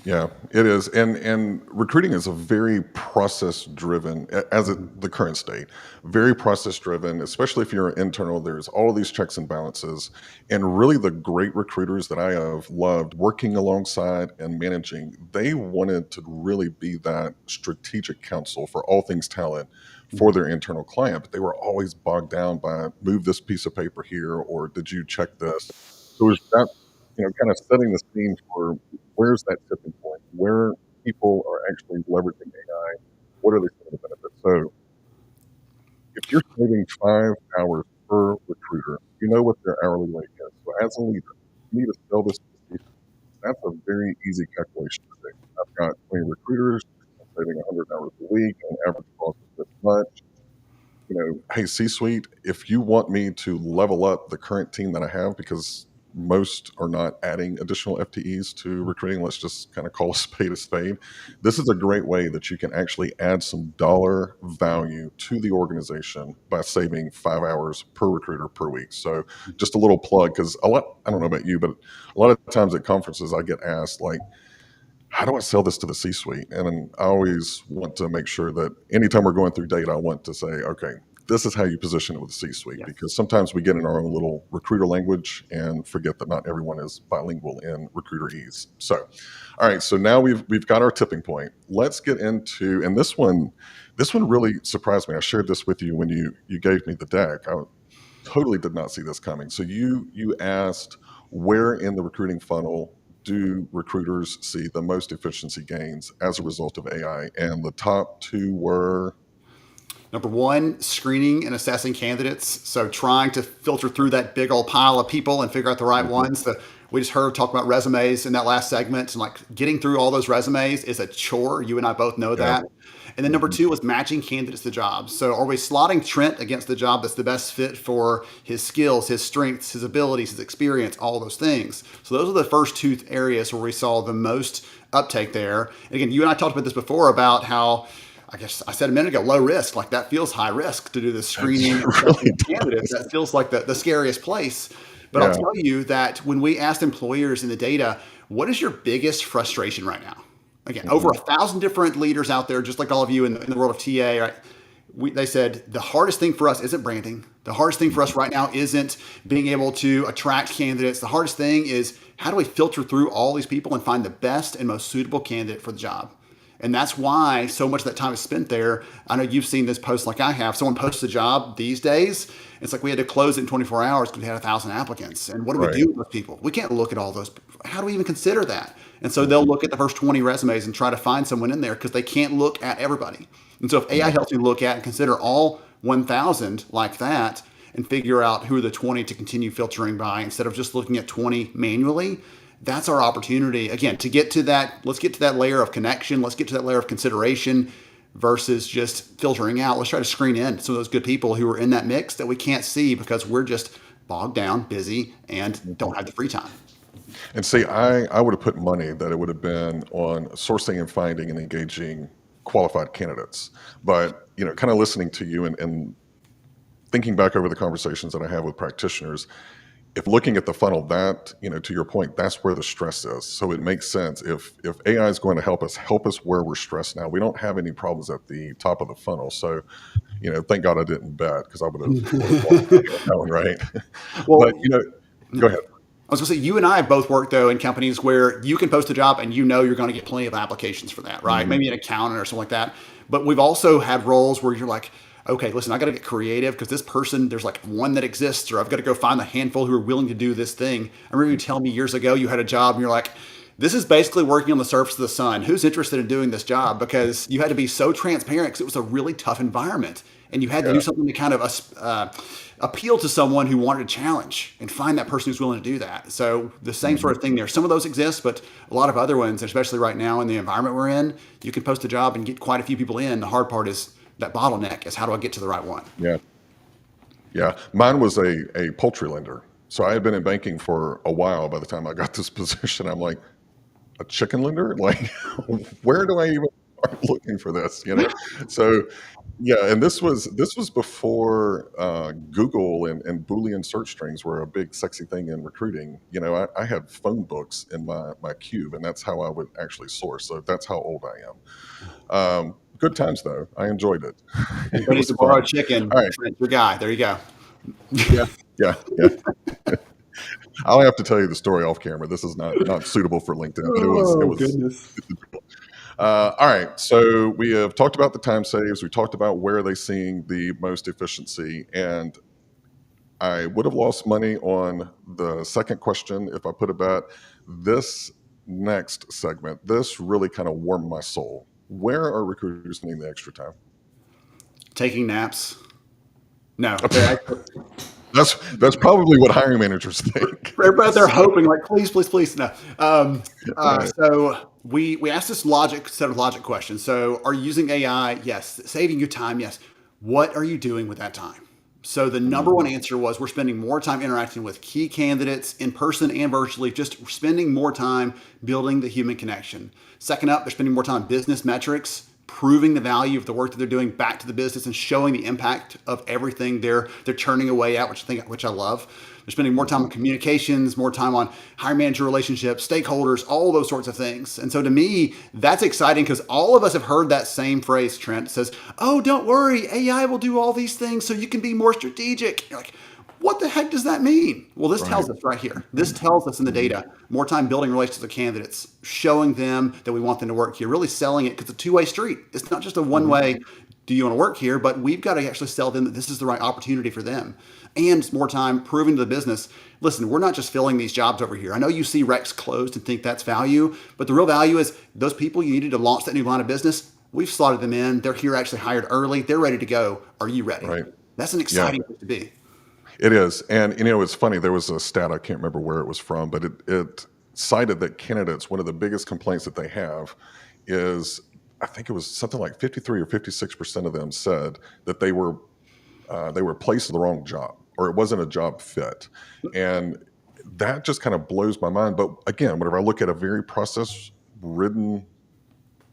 Yeah, it is. And recruiting is a very process driven, the current state, very process driven, especially if you're internal. There's all of these checks and balances. And really, the great recruiters that I have loved working alongside and managing, they wanted to really be that strategic counsel for all things talent for their internal client. But they were always bogged down by move this piece of paper here, or did you check this? So it was that, kind of setting the scene for where's that tipping point, where people are actually leveraging AI, what are they seeing the benefits? So if you're saving 5 hours per recruiter, you know what their hourly rate is. So as a leader, you need to sell this to the C-suite. That's a very easy calculation to do. I've got 20 recruiters, I'm saving 100 hours a week, and average cost is this much. Hey, C-suite, if you want me to level up the current team that I have, because most are not adding additional FTEs to recruiting, let's just kind of call a spade a spade. This is a great way that you can actually add some dollar value to the organization by saving 5 hours per recruiter per week. So just a little plug, because I don't know about you, but a lot of times at conferences I get asked, like, how do I sell this to the C-suite? And I always want to make sure that anytime we're going through data, I want to say, okay, this is how you position it with the C-suite, because sometimes we get in our own little recruiter language and forget that not everyone is bilingual in recruiterese. So, all right, so now we've got our tipping point. Let's get into, and this one really surprised me. I shared this with you when you gave me the deck. I totally did not see this coming. So you asked, where in the recruiting funnel do recruiters see the most efficiency gains as a result of AI? And the top two were? Number one, screening and assessing candidates. So trying to filter through that big old pile of people and figure out the right ones. We just heard talk about resumes in that last segment, and like getting through all those resumes is a chore. You and I both know that. And then number two was matching candidates to jobs. So are we slotting Trent against the job that's the best fit for his skills, his strengths, his abilities, his experience, all those things. So those are the first two areas where we saw the most uptake there. And again, you and I talked about this before about how, I guess I said a minute ago, low risk. Like that feels high risk to do the screening of candidates. That feels like the scariest place. But I'll tell you that when we asked employers in the data, what is your biggest frustration right now? Again, over 1,000 different leaders out there, just like all of you in the world of TA, right? They said the hardest thing for us isn't branding. The hardest thing for us right now isn't being able to attract candidates. The hardest thing is how do we filter through all these people and find the best and most suitable candidate for the job? And that's why so much of that time is spent there. I know you've seen this post like I have. Someone posts a job these days. It's like we had to close it in 24 hours because we had 1,000 applicants. And what do we do with those people? We can't look at all those. How do we even consider that? And so they'll look at the first 20 resumes and try to find someone in there because they can't look at everybody. And so if AI helps you look at and consider all 1,000 like that and figure out who are the 20 to continue filtering by instead of just looking at 20 manually, that's our opportunity, again, to get to that. Let's get to that layer of connection. Let's get to that layer of consideration versus just filtering out. Let's try to screen in some of those good people who are in that mix that we can't see because we're just bogged down, busy, and don't have the free time. And see, I would have put money that it would have been on sourcing and finding and engaging qualified candidates. But, kind of listening to you and thinking back over the conversations that I have with practitioners, if looking at the funnel, that, to your point, that's where the stress is. So it makes sense. If AI is going to help us where we're stressed now. We don't have any problems at the top of the funnel. So, thank God I didn't bet because I would have that one, right? Well, but, go ahead. I was going to say, you and I both work, though, in companies where you can post a job and you're going to get plenty of applications for that, right? Maybe an accountant or something like that. But we've also had roles where you're like, okay, listen, I got to get creative because this person, there's like one that exists, or I've got to go find a handful who are willing to do this thing. I remember you tell me years ago you had a job and you're like, this is basically working on the surface of the sun. Who's interested in doing this job? Because you had to be so transparent because it was a really tough environment. And you had to do something to kind of appeal to someone who wanted a challenge and find that person who's willing to do that. So the same sort of thing there. Some of those exist, but a lot of other ones, especially right now in the environment we're in, you can post a job and get quite a few people in. The hard part is that bottleneck is how do I get to the right one? Yeah. Mine was a poultry lender. So I had been in banking for a while by the time I got this position. I'm like, a chicken lender? Like, where do I even start looking for this? So yeah, and this was before Google and Boolean search strings were a big sexy thing in recruiting. I had phone books in my cube, and that's how I would actually source. So that's how old I am. Good times though. I enjoyed it. Ready to borrow a chicken? All right. Your guy. There you go. Yeah. I'll have to tell you the story off camera. This is not suitable for LinkedIn, but it was goodness. All right. So we have talked about the time saves. We talked about where are they seeing the most efficiency. And I would have lost money on the second question if I put a bet. This next segment, this really kind of warmed my soul. Where are recruiters spending the extra time? Taking naps. No. That's probably what hiring managers think. They're hoping, like, please. No. So we asked this set of logic questions. So are you using AI? Yes. Saving you time? Yes. What are you doing with that time? So the number one answer was we're spending more time interacting with key candidates in person and virtually, just spending more time building the human connection. Second up, they're spending more time on business metrics, proving the value of the work that they're doing back to the business and showing the impact of everything they're churning away at, which I love. They're spending more time on communications, more time on hiring manager relationships, stakeholders, all those sorts of things. And so to me, that's exciting because all of us have heard that same phrase, Trent. It says, oh, don't worry, AI will do all these things so you can be more strategic. You're like, what the heck does that mean? Well, this tells us right here. This tells us in the data, more time building relationships with candidates, showing them that we want them to work here, really selling it because it's a two-way street. It's not just a one-way, do you want to work here? But we've got to actually sell them that this is the right opportunity for them. And more time proving to the business, listen, we're not just filling these jobs over here. I know you see recs closed and think that's value, but the real value is those people you needed to launch that new line of business, we've slotted them in. They're here actually hired early. They're ready to go. Are you ready? Right. That's an exciting place to be. It is. And, it's funny. There was a stat, I can't remember where it was from, but it cited that candidates, one of the biggest complaints that they have is, I think it was something like 53 or 56% of them said that they were placed in the wrong job or it wasn't a job fit. And that just kind of blows my mind. But again, whenever I look at a very process-ridden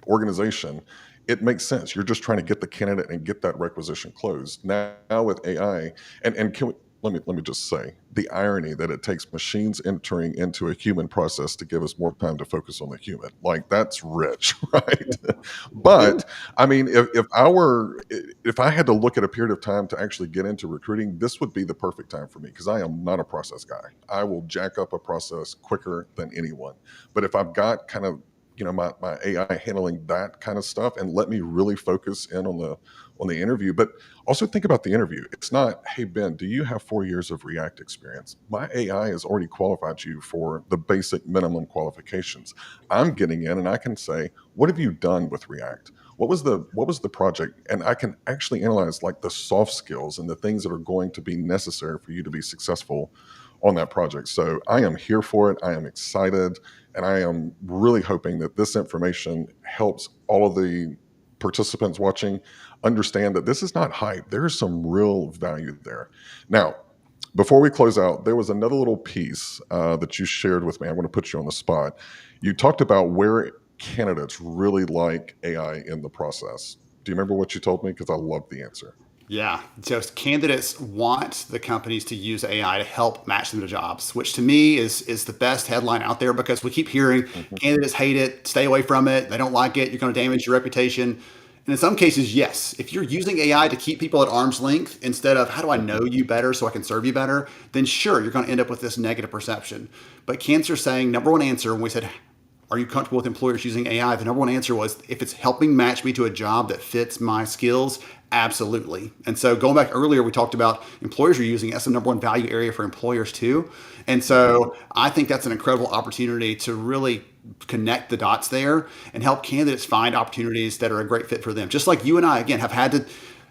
organization, it makes sense. You're just trying to get the candidate and get that requisition closed. Now with AI, and can we, let me just say the irony that it takes machines entering into a human process to give us more time to focus on the human. Like, that's rich, right? But I mean, if I had to look at a period of time to actually get into recruiting, this would be the perfect time for me because I am not a process guy. I will jack up a process quicker than anyone. But if I've got kind of my AI handling that kind of stuff and let me really focus in on the interview. But also think about the interview. It's not, hey, Ben, do you have 4 years of React experience? My AI has already qualified you for the basic minimum qualifications. I'm getting in and I can say, what have you done with React? What was the project? And I can actually analyze like the soft skills and the things that are going to be necessary for you to be successful on that project. So I am here for it. I am excited. And I am really hoping that this information helps all of the participants watching understand that this is not hype. There is some real value there. Now, before we close out, there was another little piece that you shared with me. I'm going to put you on the spot. You talked about where candidates really like AI in the process. Do you remember what you told me? Because I love the answer. Yeah. Just candidates want the companies to use AI to help match them to jobs, which to me is the best headline out there because we keep hearing candidates hate it, stay away from it, they don't like it, you're going to damage your reputation. And in some cases, yes, if you're using AI to keep people at arm's length instead of how do I know you better so I can serve you better, then sure, you're going to end up with this negative perception. But candidates are saying, number one answer, when we said, are you comfortable with employers using AI? The number one answer was, if it's helping match me to a job that fits my skills, absolutely. And so going back earlier, we talked about employers are using it. That's the number one value area for employers too. And so I think that's an incredible opportunity to really connect the dots there and help candidates find opportunities that are a great fit for them. Just like you and I, again, have had to,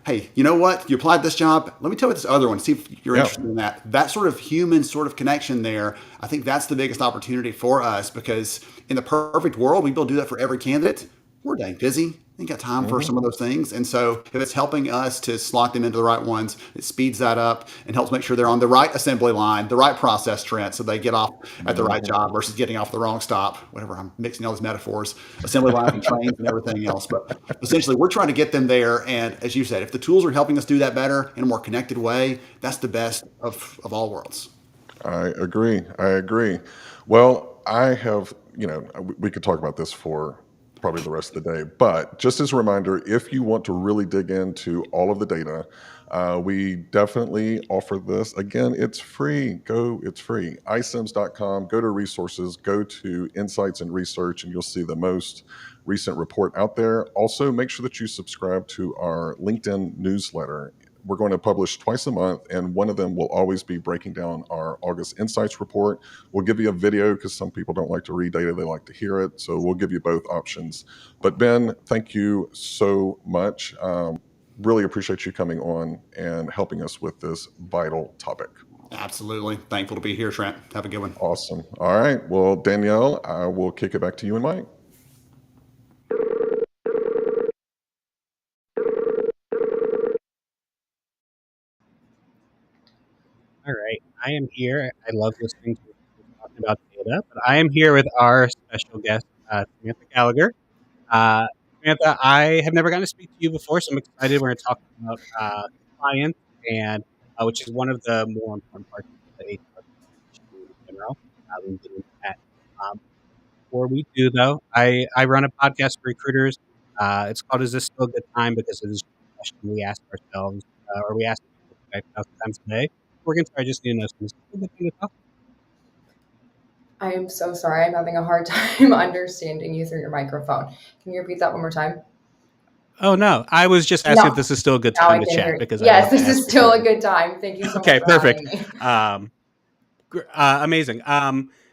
hey, you know what? You applied this job. Let me tell you this other one. See if you're Yeah. interested in that. That sort of human sort of connection there, I think that's the biggest opportunity for us, because in the perfect world, we'd be able to do that for every candidate. We're dang busy. Ain't got time for some of those things. And so if it's helping us to slot them into the right ones, it speeds that up and helps make sure they're on the right assembly line, the right process trend, so they get off at the right job versus getting off the wrong stop. Whatever, I'm mixing all these metaphors, assembly lines and trains and everything else. But essentially, we're trying to get them there. And as you said, if the tools are helping us do that better in a more connected way, that's the best of all worlds. I agree. I agree. Well, I have, we could talk about this for probably the rest of the day, but just as a reminder, if you want to really dig into all of the data, we definitely offer this. Again, it's free. It's free. isims.com, go to resources, go to insights and research, and you'll see the most recent report out there. Also, make sure that you subscribe to our LinkedIn newsletter. We're going to publish twice a month, and one of them will always be breaking down our August Insights report. We'll give you a video because some people don't like to read data, they like to hear it. So we'll give you both options. But Ben, thank you so much. Really appreciate you coming on and helping us with this vital topic. Absolutely. Thankful to be here, Trent. Have a good one. Awesome. All right. Well, Danielle, I will kick it back to you and Mike. All right. I am here. I love listening to you talking about data, but I am here with our special guest, Samantha Gallagher. Samantha, I have never gotten to speak to you before, so I'm excited. We're going to talk about compliance, and which is one of the more important parts of the HR industry in general. We'll get into that. Before we do, though, I run a podcast for recruiters. It's called "Is This Still a Good Time?" because it is a question we ask ourselves, or we ask people 5,000 times a day. We're going to try just doing those things. I am so sorry. I'm having a hard time understanding you through your microphone. Can you repeat that one more time? Oh, no. I was just asking No. if this is still a good Now I time to can hear chat you. because Yes, I love to this is ask still a people. good time. Thank you so Okay, much for perfect. having me. Amazing.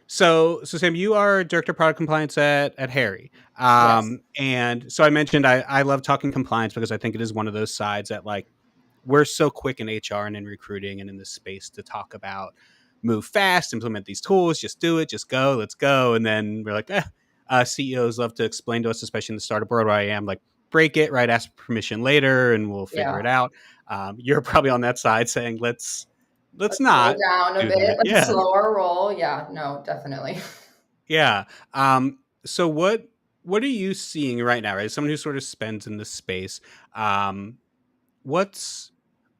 So Sam, you are director of product compliance at Harri. Yes. And so I mentioned I love talking compliance because I think it is one of those sides that, like, we're so quick in HR and in recruiting and in this space to talk about move fast, implement these tools, just do it, just go, let's go. And then we're like, CEOs love to explain to us, especially in the startup world where I am, like, break it, right? Ask permission later and we'll figure it out. You're probably on that side saying, let's Slow not down a do bit. that. Let's Yeah. slower roll. Yeah, no, definitely. Yeah. So what are you seeing right now, right? As someone who sort of spends in this space,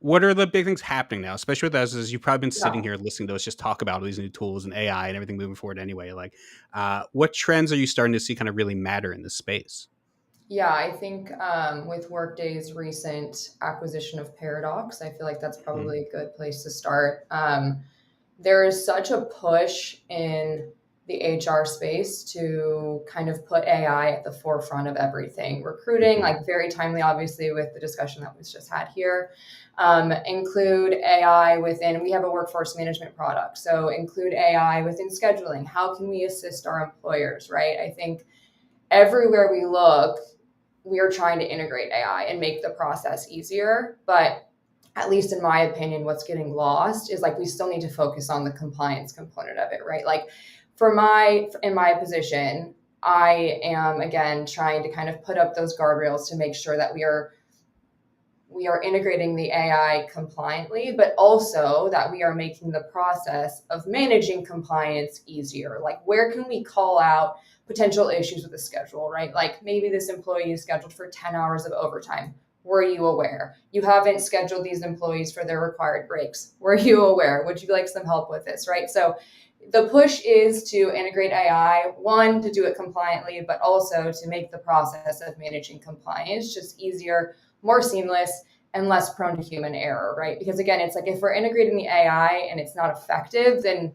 what are the big things happening now, especially with us, as you've probably been sitting Yeah. here listening to us just talk about all these new tools and AI and everything moving forward anyway. Like, what trends are you starting to see kind of really matter in this space? Yeah, I think with Workday's recent acquisition of Paradox, I feel like that's probably a good place to start. There is such a push in the HR space to kind of put AI at the forefront of everything. Recruiting, like very timely, obviously, with the discussion that was just had here. Include AI within, we have a workforce management product. So include AI within scheduling. How can we assist our employers, right? I think everywhere we look, we are trying to integrate AI and make the process easier. But at least in my opinion, what's getting lost is like we still need to focus on the compliance component of it, right? Like in my position, I am again trying to kind of put up those guardrails to make sure that we are integrating the AI compliantly, but also that we are making the process of managing compliance easier. Like, where can we call out potential issues with the schedule, right? Like, maybe this employee is scheduled for 10 hours of overtime. Were you aware? You haven't scheduled these employees for their required breaks. Were you aware? Would you like some help with this, right? So the push is to integrate AI, one, to do it compliantly, but also to make the process of managing compliance just easier, more seamless, and less prone to human error, right? Because again, it's like if we're integrating the AI and it's not effective, then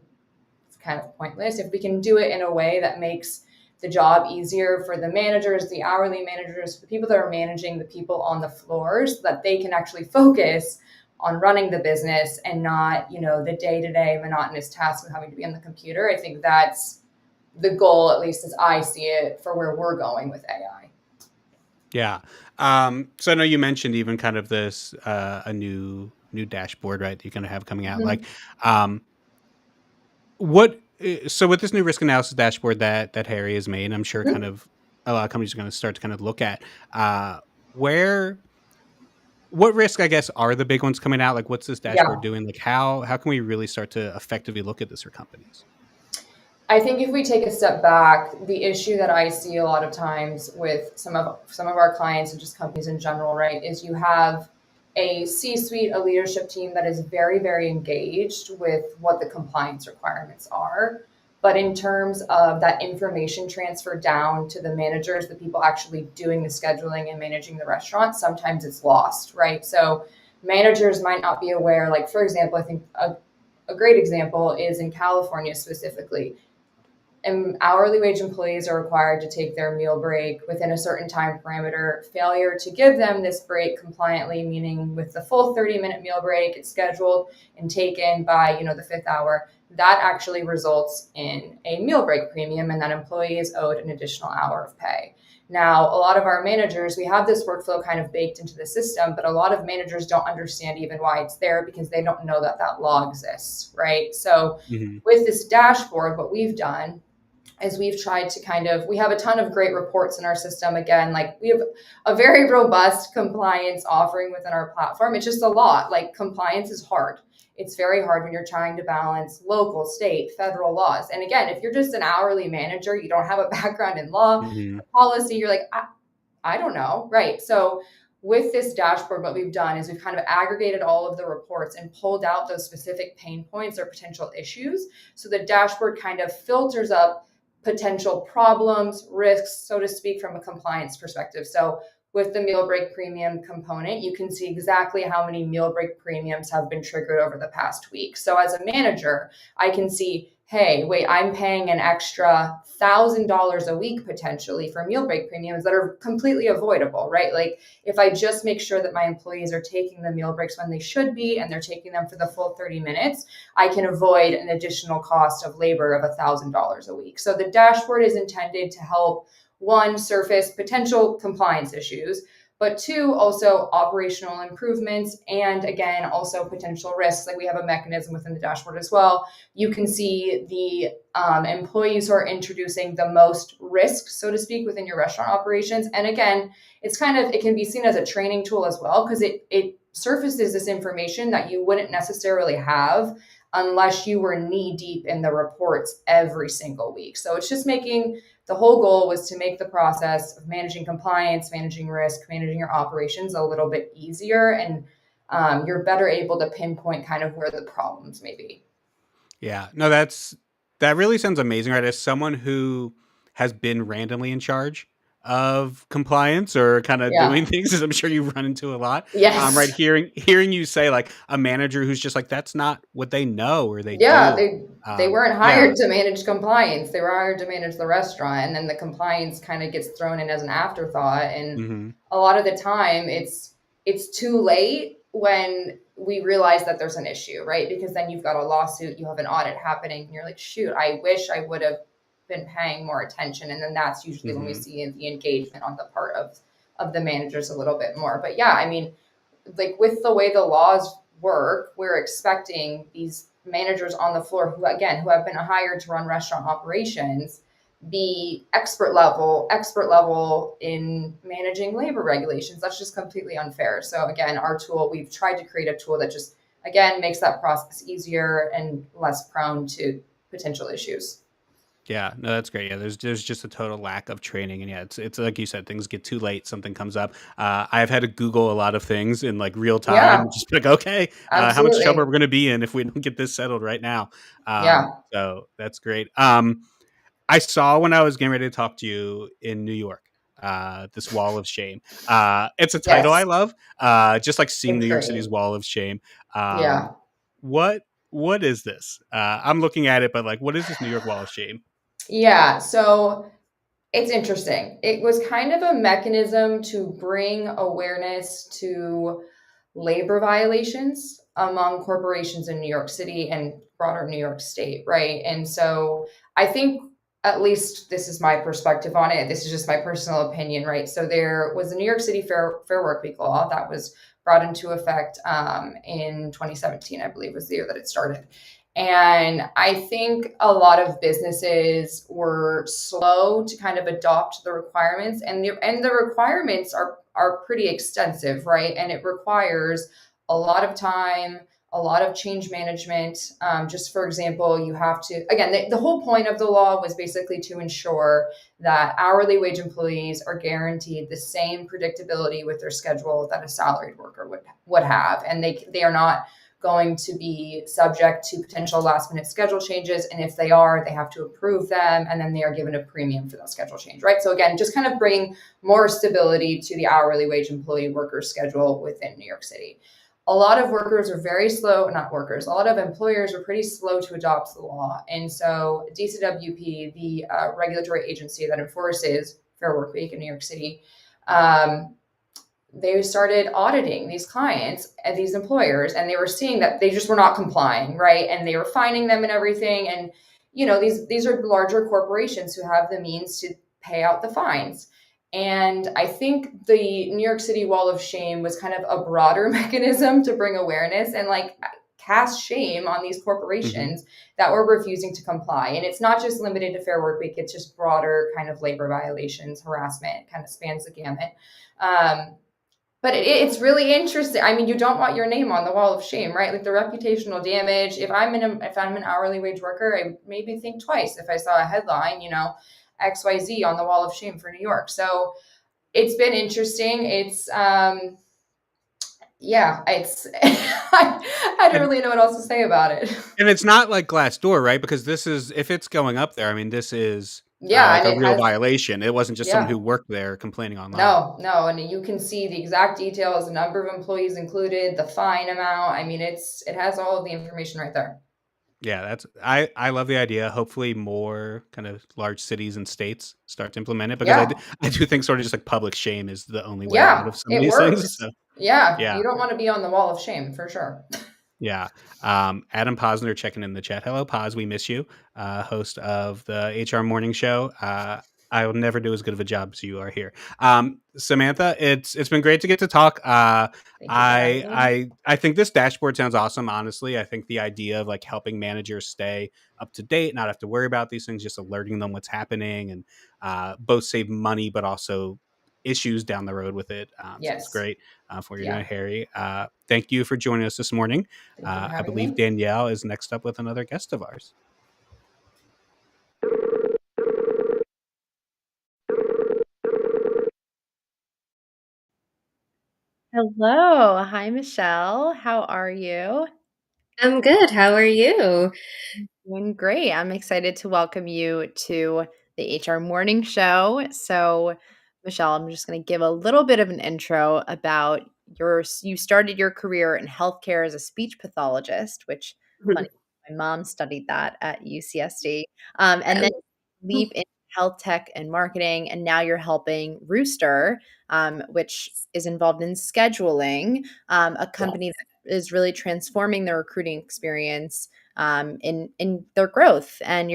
it's kind of pointless. If we can do it in a way that makes the job easier for the managers, the hourly managers, the people that are managing the people on the floors, so that they can actually focus on running the business and not, the day-to-day monotonous tasks of having to be on the computer. I think that's the goal, at least as I see it, for where we're going with AI. Yeah. So I know you mentioned even kind of this a new dashboard, right? That you're going to have coming out. Like, what? So with this new risk analysis dashboard that Harri has made, I'm sure kind of a lot of companies are going to start to kind of look at where. What risk, I guess, are the big ones coming out? Like, what's this dashboard doing? Like, how can we really start to effectively look at this for companies? I think if we take a step back, the issue that I see a lot of times with some of our clients and just companies in general, right, is you have a C-suite, a leadership team that is very, very engaged with what the compliance requirements are. But in terms of that information transfer down to the managers, the people actually doing the scheduling and managing the restaurant, sometimes it's lost, right? So managers might not be aware. Like, for example, I think a great example is in California specifically. And hourly wage employees are required to take their meal break within a certain time parameter. Failure to give them this break compliantly, meaning with the full 30-minute meal break, it's scheduled and taken by, the 5th hour, that actually results in a meal break premium, and that employee is owed an additional hour of pay. Now, a lot of our managers, we have this workflow kind of baked into the system, but a lot of managers don't understand even why it's there because they don't know that law exists, right? So with this dashboard, what we've done is we've tried to we have a ton of great reports in our system. Again, like, we have a very robust compliance offering within our platform. It's just a lot. Like, compliance is hard. It's very hard when you're trying to balance local, state, federal laws. And again, if you're just an hourly manager, you don't have a background in law, policy, you're like, I don't know. Right. So with this dashboard, what we've done is we've kind of aggregated all of the reports and pulled out those specific pain points or potential issues. So the dashboard kind of filters up potential problems, risks, so to speak, from a compliance perspective. So with the meal break premium component, you can see exactly how many meal break premiums have been triggered over the past week. So as a manager, I can see, hey, wait, I'm paying an extra $1,000 a week potentially for meal break premiums that are completely avoidable, right? Like, if I just make sure that my employees are taking the meal breaks when they should be, and they're taking them for the full 30 minutes, I can avoid an additional cost of labor of $1,000 a week. So the dashboard is intended to help, one, surface potential compliance issues, but two, also operational improvements, and again, also potential risks. Like, we have a mechanism within the dashboard as well. You can see the employees who are introducing the most risk, so to speak, within your restaurant operations. And again, it can be seen as a training tool as well, because it surfaces this information that you wouldn't necessarily have unless you were knee deep in the reports every single week. So it's just the whole goal was to make the process of managing compliance, managing risk, managing your operations a little bit easier, and you're better able to pinpoint kind of where the problems may be. Yeah, no, that really sounds amazing, right? As someone who has been randomly in charge of compliance or kind of doing things, as I'm sure you run into a lot. Yes. Right. Hearing you say, like, a manager who's just like, that's not what they know or they do. They weren't hired to manage compliance. They were hired to manage the restaurant. And then the compliance kind of gets thrown in as an afterthought. And a lot of the time it's too late when we realize that there's an issue, right? Because then you've got a lawsuit, you have an audit happening, and you're like, shoot, I wish I would have been paying more attention. And then that's usually when we see the engagement on the part of the managers a little bit more. But yeah, I mean, like, with the way the laws work, we're expecting these managers on the floor who have been hired to run restaurant operations be expert level in managing labor regulations. That's just completely unfair. So again, our tool, we've tried to create a tool that just, again, makes that process easier and less prone to potential issues. Yeah, no, that's great. Yeah, there's just a total lack of training, and yeah, it's like you said, things get too late, something comes up. I've had to Google a lot of things in like real time, just be like, okay, how much trouble are we going to be in if we don't get this settled right now? So that's great. I saw when I was getting ready to talk to you in New York, this wall of shame. It's a title I love. Just like seeing New York City's wall of shame. What is this? I'm looking at it, but like, what is this New York wall of shame? Yeah. So It's interesting. It was kind of a mechanism to bring awareness to labor violations among corporations in New York City and broader New York State, right? And so I think, at least this is my perspective on it. This is just my personal opinion, right? So there was the New York City Fair Workweek law that was brought into effect in 2017, I believe was the year that it started. And I think a lot of businesses were slow to kind of adopt the requirements, and the requirements are pretty extensive, right? And it requires a lot of time, a lot of change management. Just for example, you have to, again, the whole point of the law was basically to ensure that hourly wage employees are guaranteed the same predictability with their schedule that a salaried worker would have, and they are not going to be subject to potential last minute schedule changes. And if they are, they have to approve them, and then they are given a premium for that schedule change, right? So again, just kind of bringing more stability to the hourly wage employee worker schedule within New York City. A lot of workers are very slow, not workers, a lot of employers are pretty slow to adopt the law. And so DCWP, the regulatory agency that enforces Fair Workweek in New York City, they started auditing these clients and these employers, and they were seeing that they just were not complying, right? And they were fining them and everything. And, these are larger corporations who have the means to pay out the fines. And I think the New York City Wall of Shame was kind of a broader mechanism to bring awareness and cast shame on these corporations that were refusing to comply. And it's not just limited to Fair Workweek, it's just broader kind of labor violations, harassment, kind of spans the gamut. But it's really interesting. I mean, you don't want your name on the wall of shame, right? Like the reputational damage. If I'm an hourly wage worker, I would maybe think twice if I saw a headline, XYZ on the wall of shame for New York. So it's been interesting. It's it's I don't really know what else to say about it. And it's not like Glassdoor, right? Because this is, if it's going up there, I mean, this is and a real violation. It wasn't just someone who worked there complaining online. No, and you can see the exact details, the number of employees included, the fine amount. I mean, it has all of the information right there. Yeah, I love the idea. Hopefully more kind of large cities and states start to implement it, because I do think sort of just like public shame is the only way out of some of these things. So, you don't want to be on the wall of shame for sure. Yeah. Adam Posner checking in the chat. Hello, Pos. We miss you. Host of the HR Morning Show. I will never do as good of a job as you are here. Samantha, it's been great to get to talk. I think this dashboard sounds awesome. Honestly, I think the idea of helping managers stay up to date, not have to worry about these things, just alerting them what's happening, and both save money, but also issues down the road with it. So it's great for you, Harri. Thank you for joining us this morning. I believe Danielle is next up with another guest of ours. Hello. Hi, Michelle. How are you? I'm good. How are you? Doing great. I'm excited to welcome you to the HR Morning Show. So, Michelle, I'm just going to give a little bit of an intro about you started your career in healthcare as a speech pathologist, which funny, my mom studied that at UCSD, and then leap into health tech and marketing, and now you're helping Rooster, which is involved in scheduling, a company that is really transforming their recruiting experience in their growth. And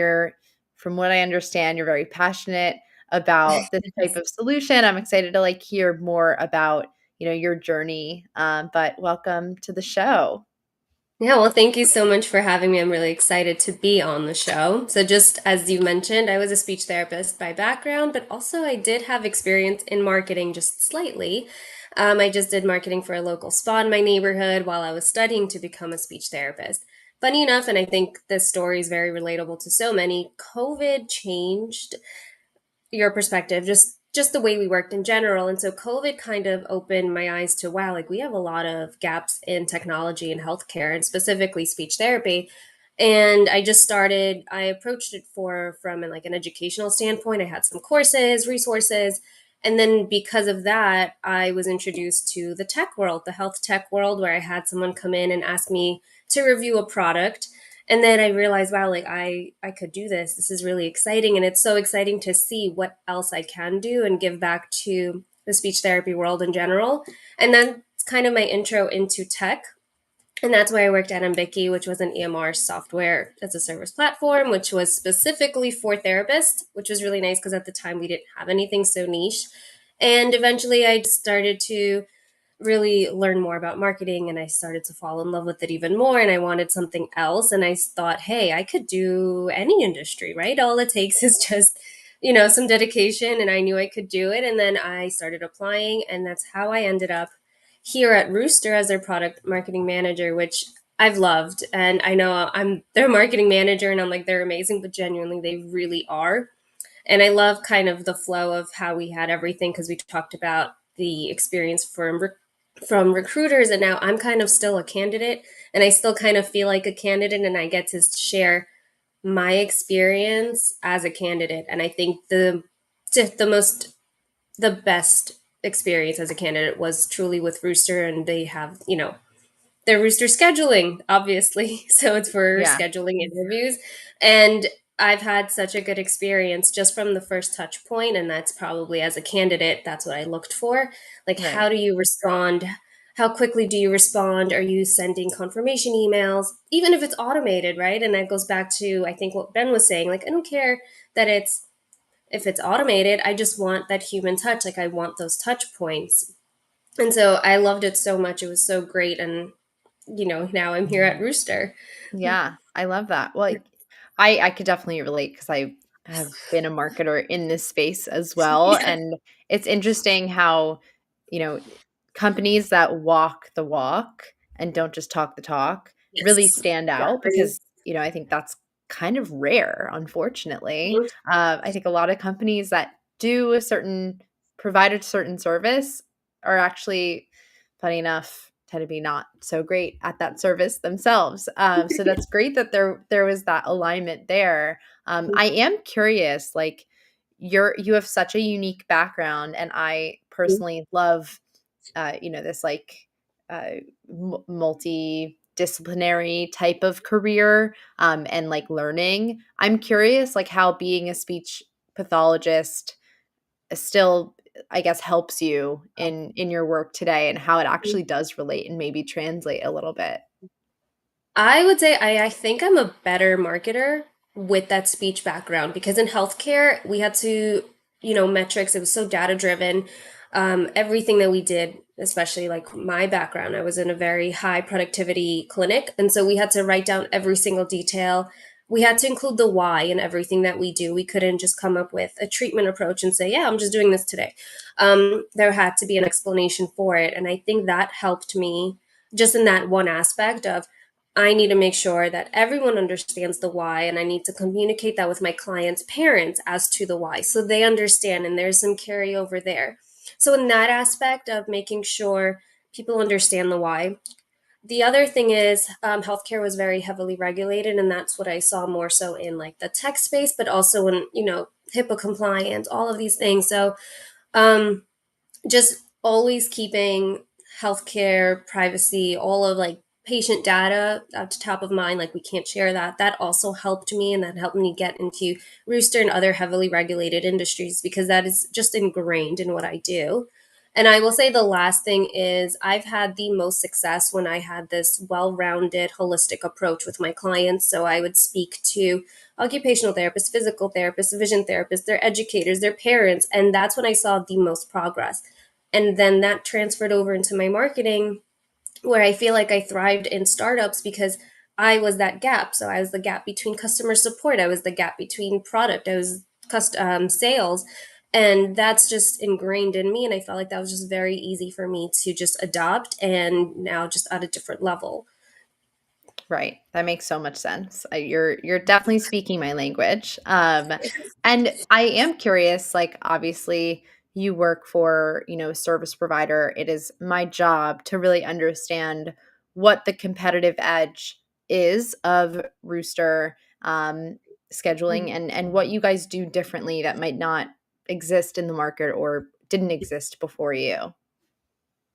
from what I understand, you're very passionate about this type of solution. I'm excited to hear more about your journey. But welcome to the show. Yeah, well, thank you so much for having me. I'm really excited to be on the show. So just as you mentioned, I was a speech therapist by background, but also I did have experience in marketing just slightly. I just did marketing for a local spa in my neighborhood while I was studying to become a speech therapist. Funny enough, and I think this story is very relatable to so many, COVID changed your perspective, just the way we worked in general. And so COVID kind of opened my eyes to, wow, we have a lot of gaps in technology and healthcare, and specifically speech therapy. And I approached it from an educational standpoint. I had some courses, resources. And then because of that, I was introduced to the tech world, the health tech world, where I had someone come in and ask me to review a product. And then I realized, wow, like I could do this. This is really exciting. And it's so exciting to see what else I can do and give back to the speech therapy world in general. And that's kind of my intro into tech. And that's where I worked at Ambiki, which was an EMR software as a service platform, which was specifically for therapists, which was really nice because at the time we didn't have anything so niche. And eventually I started to really learn more about marketing, and I started to fall in love with it even more, and I wanted something else. And I thought, hey, I could do any industry, right? All it takes is just some dedication, and I knew I could do it. And then I started applying, and that's how I ended up here at Rooster as their product marketing manager, which I've loved. And I know I'm their marketing manager and I'm like, they're amazing, but genuinely they really are. And I love kind of the flow of how we had everything, because we talked about the experience from recruiters, and now I'm kind of still a candidate, and I still kind of feel like a candidate, and I get to share my experience as a candidate. And I think the best experience as a candidate was truly with Rooster, and they have their Rooster scheduling, obviously. So it's for Yeah. scheduling interviews. And I've had such a good experience just from the first touch point. And that's probably as a candidate, that's what I looked for. Like, Right. how do you respond? How quickly do you respond? Are you sending confirmation emails? Even if it's automated, right? And that goes back to, I think, what Ben was saying. Like, I don't care that if it's automated, I just want that human touch. Like, I want those touch points. And so I loved it so much. It was so great. And now I'm here at Rooster. Yeah, I love that. Well, I could definitely relate because I have been a marketer in this space as well. Yeah. And it's interesting how, you know, companies that walk the walk and don't just talk the talk really Yes. stand out Exactly. because, I think that's kind of rare, unfortunately. I think a lot of companies that provide a certain service are actually, funny enough, tend to be not so great at that service themselves. So that's great that there was that alignment there. I am curious, like you have such a unique background, and I personally love, this like multidisciplinary type of career, and like learning. I'm curious, like how being a speech pathologist still, I guess, helps you in your work today, and how it actually does relate and maybe translate a little bit. I would say I think I'm a better marketer with that speech background, because in healthcare, we had to, metrics, it was so data driven. Everything that we did, especially like my background, I was in a very high productivity clinic. And so we had to write down every single detail. We had to include the why in everything that we do. We couldn't just come up with a treatment approach and say, yeah, I'm just doing this today. There had to be an explanation for it. And I think that helped me just in that one aspect of, I need to make sure that everyone understands the why, and I need to communicate that with my clients' parents as to the why, so they understand, and there's some carryover there. So in that aspect of making sure people understand the why. The other thing is, healthcare was very heavily regulated, and that's what I saw more so in like the tech space, but also in HIPAA compliance, all of these things. So um, just always keeping healthcare privacy, all of like patient data up to top of mind, like we can't share that. That also helped me, and that helped me get into Rooster and other heavily regulated industries, because that is just ingrained in what I do. And I will say the last thing is, I've had the most success when I had this well-rounded holistic approach with my clients. So I would speak to occupational therapists, physical therapists, vision therapists, their educators, their parents, and that's when I saw the most progress. And then that transferred over into my marketing, where I feel like I thrived in startups because I was that gap. So I was the gap between customer support, I was the gap between product, I was sales. And that's just ingrained in me. And I felt like that was just very easy for me to just adopt, and now just at a different level. Right. That makes so much sense. You're definitely speaking my language. And I am curious, like obviously you work for, a service provider. It is my job to really understand what the competitive edge is of Rooster, scheduling, and what you guys do differently that might not exist in the market or didn't exist before you.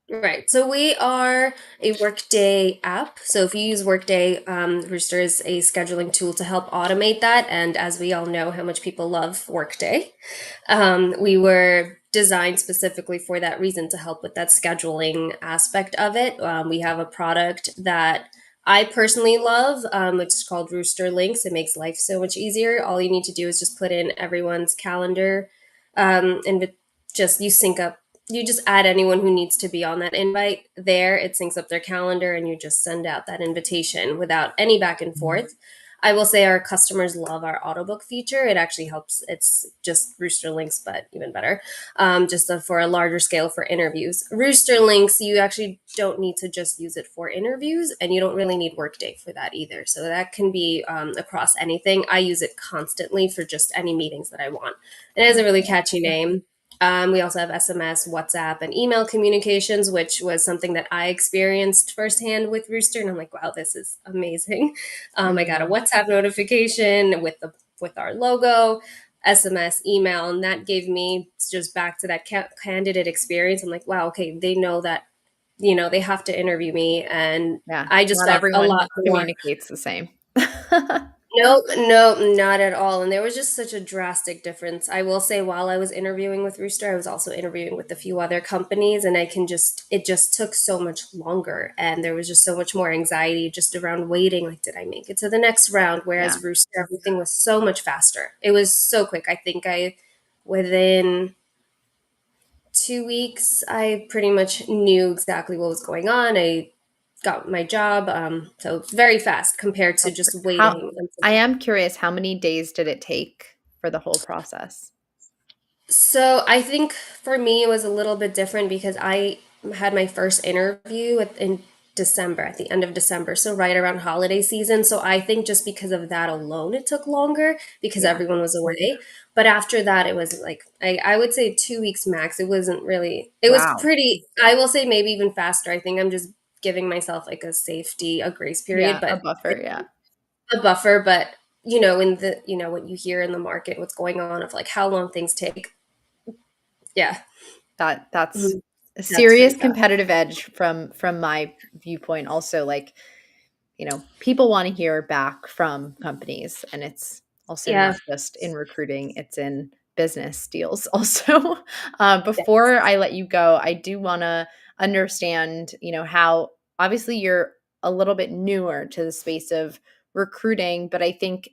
Right. So we are a Workday app. So if you use Workday, Rooster is a scheduling tool to help automate that. And as we all know, how much people love Workday, we were designed specifically for that reason to help with that scheduling aspect of it. We have a product that I personally love, which is called Rooster Links. It makes life so much easier. All you need to do is just put in everyone's calendar, and just you sync up, you just add anyone who needs to be on that invite there. It syncs up their calendar and you just send out that invitation without any back and forth. I will say our customers love our autobook feature. It actually helps. It's just Rooster Links, but even better, just for a larger scale for interviews. Rooster Links, you actually don't need to just use it for interviews, and you don't really need Workday for that either. So that can be across anything. I use it constantly for just any meetings that I want. It has a really catchy name. We also have SMS, WhatsApp, and email communications, which was something that I experienced firsthand with Rooster, and I'm like, wow, this is amazing. I got a WhatsApp notification with our logo, SMS, email, and that gave me just back to that candidate experience. I'm like, wow, okay, they know that they have to interview me, and Yeah. I just Not felt a everyone lot more. communicates the same. No, no, not at all. And there was just such a drastic difference. I will say, while I was interviewing with Rooster, I was also interviewing with a few other companies, and it just took so much longer. And there was just so much more anxiety just around waiting. Like, did I make it to the next round? Whereas Yeah. Rooster, everything was so much faster. It was so quick. I think within 2 weeks, I pretty much knew exactly what was going on. I got my job. So it's very fast compared to just waiting. I am curious, how many days did it take for the whole process? So I think for me it was a little bit different because I had my first interview in December, at the end of December, so right around holiday season. So I think just because of that alone, it took longer because Yeah. everyone was away. But after that, it was like I would say 2 weeks max. It wasn't really. It was Wow. pretty. I will say maybe even faster. I think I'm just giving myself like a grace period, Yeah, a but buffer, yeah. a buffer. But in the what you hear in the market, what's going on of like how long things take. Yeah. That's Mhm. a That's serious pretty fast. competitive edge from my viewpoint. Also, like, people want to hear back from companies, and it's also Yeah. not just in recruiting, it's in business deals also. Before I let you go, I do want to understand, how obviously you're a little bit newer to the space of recruiting, but I think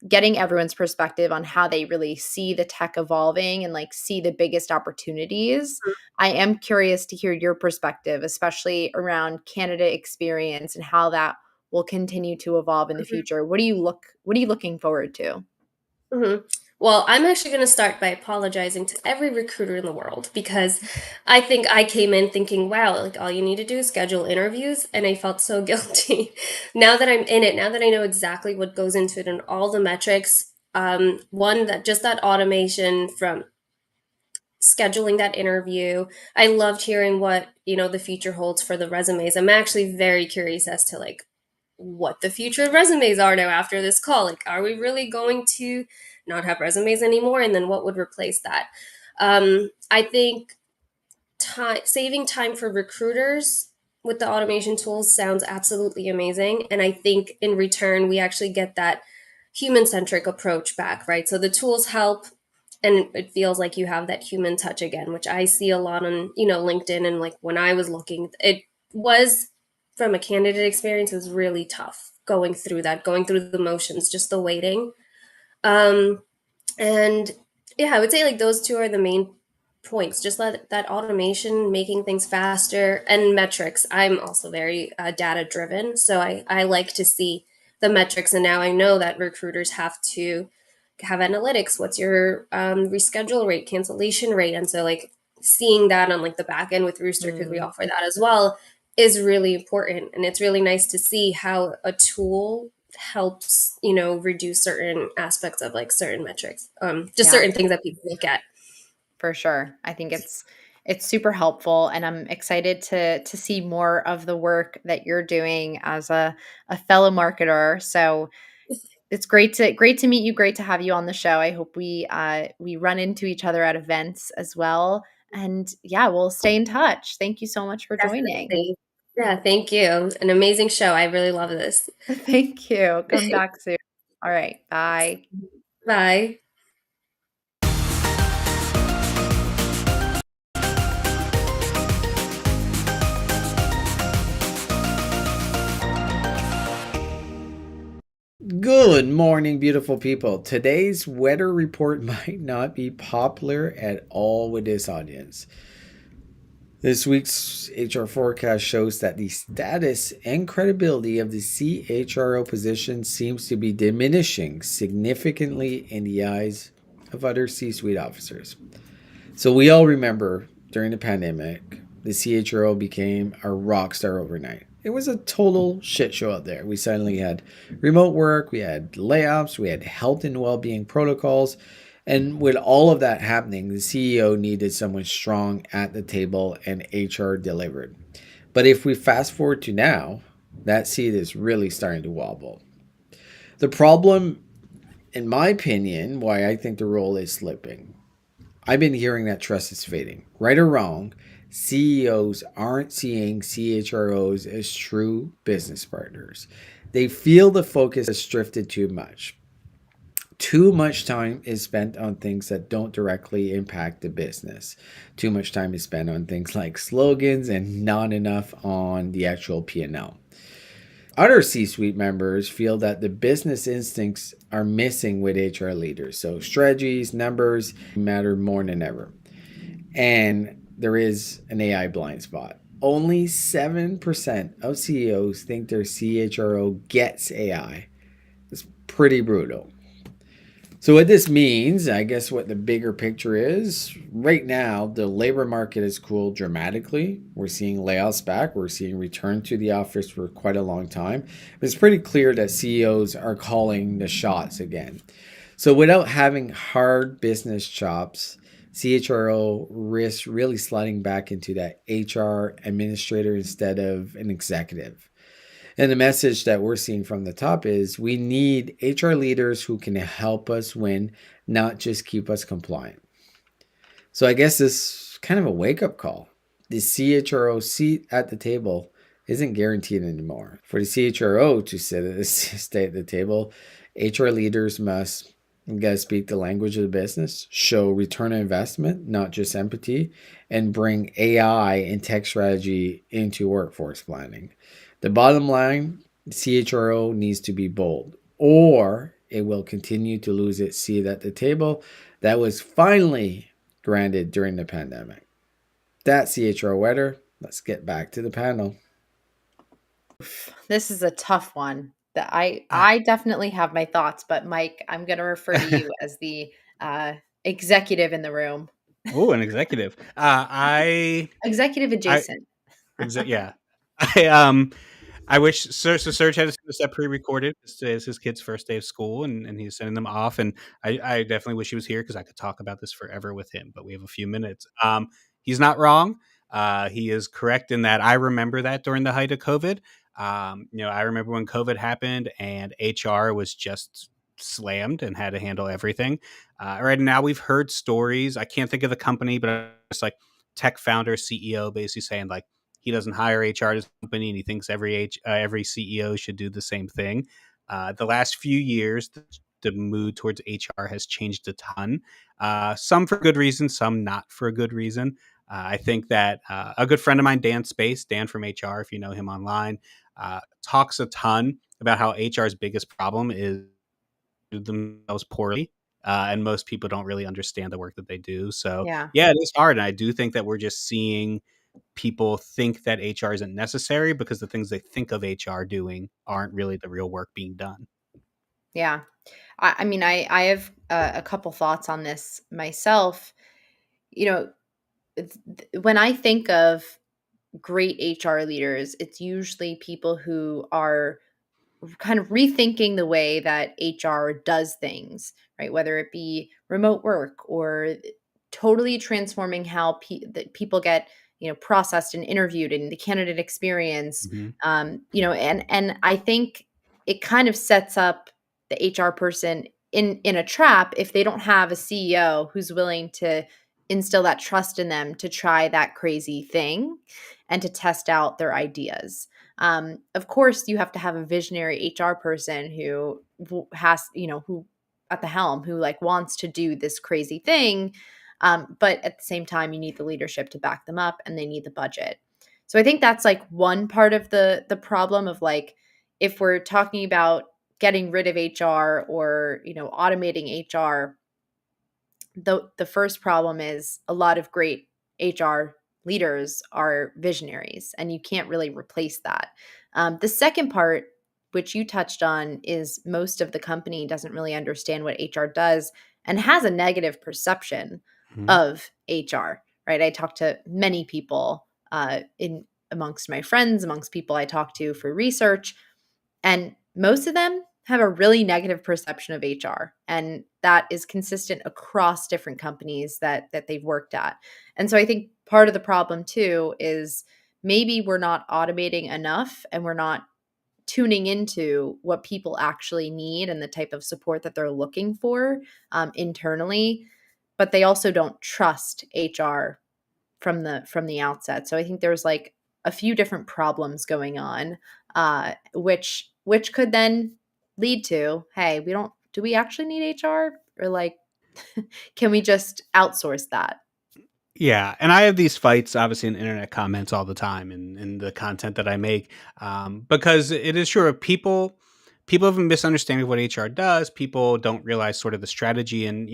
getting everyone's perspective on how they really see the tech evolving and like see the biggest opportunities. I am curious to hear your perspective, especially around candidate experience and how that will continue to evolve in the future. What are you looking forward to? Mm-hmm. Well, I'm actually going to start by apologizing to every recruiter in the world because I think I came in thinking, wow, like all you need to do is schedule interviews. And I felt so guilty. Now that I'm in it, now that I know exactly what goes into it and all the metrics, one, that just that automation from scheduling that interview. I loved hearing what, the future holds for the resumes. I'm actually very curious as to like what the future of resumes are now after this call. Like, are we really going to not have resumes anymore? And then what would replace that? I think saving time for recruiters with the automation tools sounds absolutely amazing. And I think in return, we actually get that human centric approach back, right? So the tools help, and it feels like you have that human touch again, which I see a lot on, LinkedIn. And like when I was looking, it was from a candidate experience, it was really tough going through the motions, just the waiting. And yeah, I would say like those two are the main points, just that automation, making things faster, and metrics. I'm also very data driven, so I like to see the metrics. And now I know that recruiters have to have analytics. What's your reschedule rate, cancellation rate? And so like seeing that on like the back end with Rooster, because we offer that as well, is really important. And it's really nice to see how a tool helps reduce certain aspects of like certain metrics, just Yeah. certain things that people look at. For sure. I think it's super helpful, and I'm excited to see more of the work that you're doing as a fellow marketer. So it's great to meet you. Great to have you on the show. I hope we run into each other at events as well. And yeah, we'll stay in touch. Thank you so much for joining. Definitely. Yeah, thank you. An amazing show. I really love this. Thank you. Come back soon. All right. Bye. Bye. Good morning, beautiful people. Today's weather report might not be popular at all with this audience. This week's HR forecast shows that the status and credibility of the CHRO position seems to be diminishing significantly in the eyes of other C-suite officers. So we all remember during the pandemic, the CHRO became a rock star overnight. It was a total shit show out there. We suddenly had remote work, we had layoffs, we had health and well-being protocols. And with all of that happening, the CEO needed someone strong at the table, and HR delivered. But if we fast forward to now, that seat is really starting to wobble. The problem, in my opinion, why I think the role is slipping, I've been hearing that trust is fading. Right or wrong, CEOs aren't seeing CHROs as true business partners. They feel the focus has drifted too much. Too much time is spent on things that don't directly impact the business. Too much time is spent on things like slogans and not enough on the actual P&L. Other C-suite members feel that the business instincts are missing with HR leaders. So strategies, numbers matter more than ever. And there is an AI blind spot. Only 7% of CEOs think their CHRO gets AI. It's pretty brutal. So what this means, I guess what the bigger picture is, right now, the labor market has cooled dramatically. We're seeing layoffs back. We're seeing return to the office for quite a long time. It's pretty clear that CEOs are calling the shots again. So without having hard business chops, CHRO risks really sliding back into that HR administrator instead of an executive. And the message that we're seeing from the top is we need HR leaders who can help us win, not just keep us compliant. So I guess this is kind of a wake-up call. The CHRO seat at the table isn't guaranteed anymore. For the CHRO to stay at the table, HR leaders must speak the language of the business, show return on investment, not just empathy, and bring AI and tech strategy into workforce planning. The bottom line, CHRO needs to be bold, or it will continue to lose its seat at the table that was finally granted during the pandemic. That's CHRO weather. Let's get back to the panel. This is a tough one. That I definitely have my thoughts, but Mike, I'm going to refer to you as the executive in the room. Oh, an executive. Executive adjacent. Yeah. I wish Serge had this pre-recorded. This is his kid's first day of school, and he's sending them off. And I definitely wish he was here because I could talk about this forever with him. But we have a few minutes. He's not wrong. He is correct in that I remember that during the height of COVID. I remember when COVID happened and HR was just slammed and had to handle everything. Right now, we've heard stories. I can't think of the company, but it's like tech founder, CEO, basically saying like, he doesn't hire HR at his company, and he thinks every CEO should do the same thing. The last few years, the mood towards HR has changed a ton. Some for good reason, some not for a good reason. I think that a good friend of mine, Dan Space, Dan from HR, if you know him online, talks a ton about how HR's biggest problem is themselves poorly. And most people don't really understand the work that they do. So Yeah. it is hard. And I do think that we're just seeing people think that HR isn't necessary because the things they think of HR doing aren't really the real work being done. Yeah. I mean, I have a couple thoughts on this myself. When I think of great HR leaders, it's usually people who are kind of rethinking the way that HR does things, right? Whether it be remote work or totally transforming how that people get, processed and interviewed and the candidate experience. Mm-hmm. And I think it kind of sets up the HR person in a trap if they don't have a CEO who's willing to instill that trust in them to try that crazy thing and to test out their ideas. Of course, you have to have a visionary HR person who has, who at the helm, who like wants to do this crazy thing. But at the same time, you need the leadership to back them up, and they need the budget. So I think that's like one part of the problem of like, if we're talking about getting rid of HR or, automating HR, the first problem is a lot of great HR leaders are visionaries, and you can't really replace that. The second part, which you touched on, is most of the company doesn't really understand what HR does and has a negative perception of HR, right? I talk to many people in amongst my friends, amongst people I talk to for research, and most of them have a really negative perception of HR. And that is consistent across different companies that they've worked at. And so I think part of the problem too is maybe we're not automating enough, and we're not tuning into what people actually need and the type of support that they're looking for internally, but they also don't trust HR from the outset. So I think there's like a few different problems going on, which could then lead to, hey, do we actually need HR, or like, can we just outsource that? Yeah, and I have these fights, obviously, in internet comments all the time, in the content that I make, because it is true. People have a misunderstanding of what HR does. People don't realize sort of the strategy, and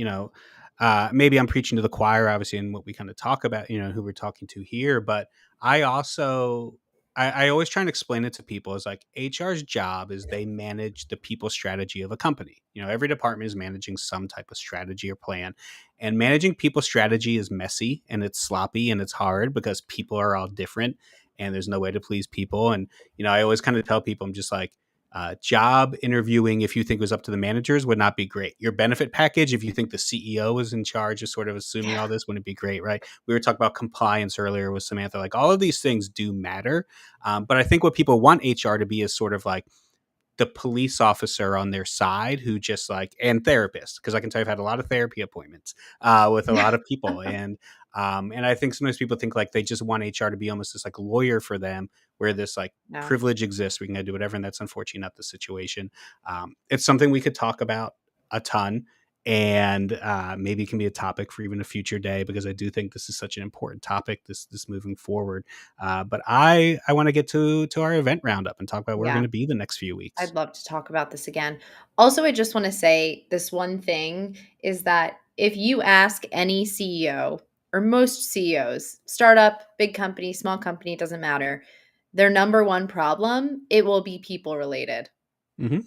maybe I'm preaching to the choir, obviously, in what we kind of talk about, who we're talking to here. But I also, I always try and explain it to people as like HR's job is they manage the people strategy of a company. Every department is managing some type of strategy or plan, and managing people strategy is messy and it's sloppy and it's hard because people are all different and there's no way to please people. And, I always kind of tell people, I'm just like, job interviewing, if you think it was up to the managers, would not be great. Your benefit package, if you think the CEO was in charge of sort of assuming all this, wouldn't be great, right? We were talking about compliance earlier with Samantha. Like, all of these things do matter. But I think what people want HR to be is sort of like the police officer on their side who just like, and therapists, because I can tell you I've had a lot of therapy appointments with a lot of people. And I think sometimes people think like they just want HR to be almost this like lawyer for them, where this like privilege exists. We can do whatever. And that's unfortunately not the situation. It's something we could talk about a ton. And maybe it can be a topic for even a future day, because I do think this is such an important topic, this moving forward. But I want to get to our event roundup and talk about where we're going to be the next few weeks. I'd love to talk about this again. Also, I just want to say this one thing is that if you ask any CEO, or most CEOs, startup, big company, small company, it doesn't matter, their number one problem, it will be people related. Mm-hmm.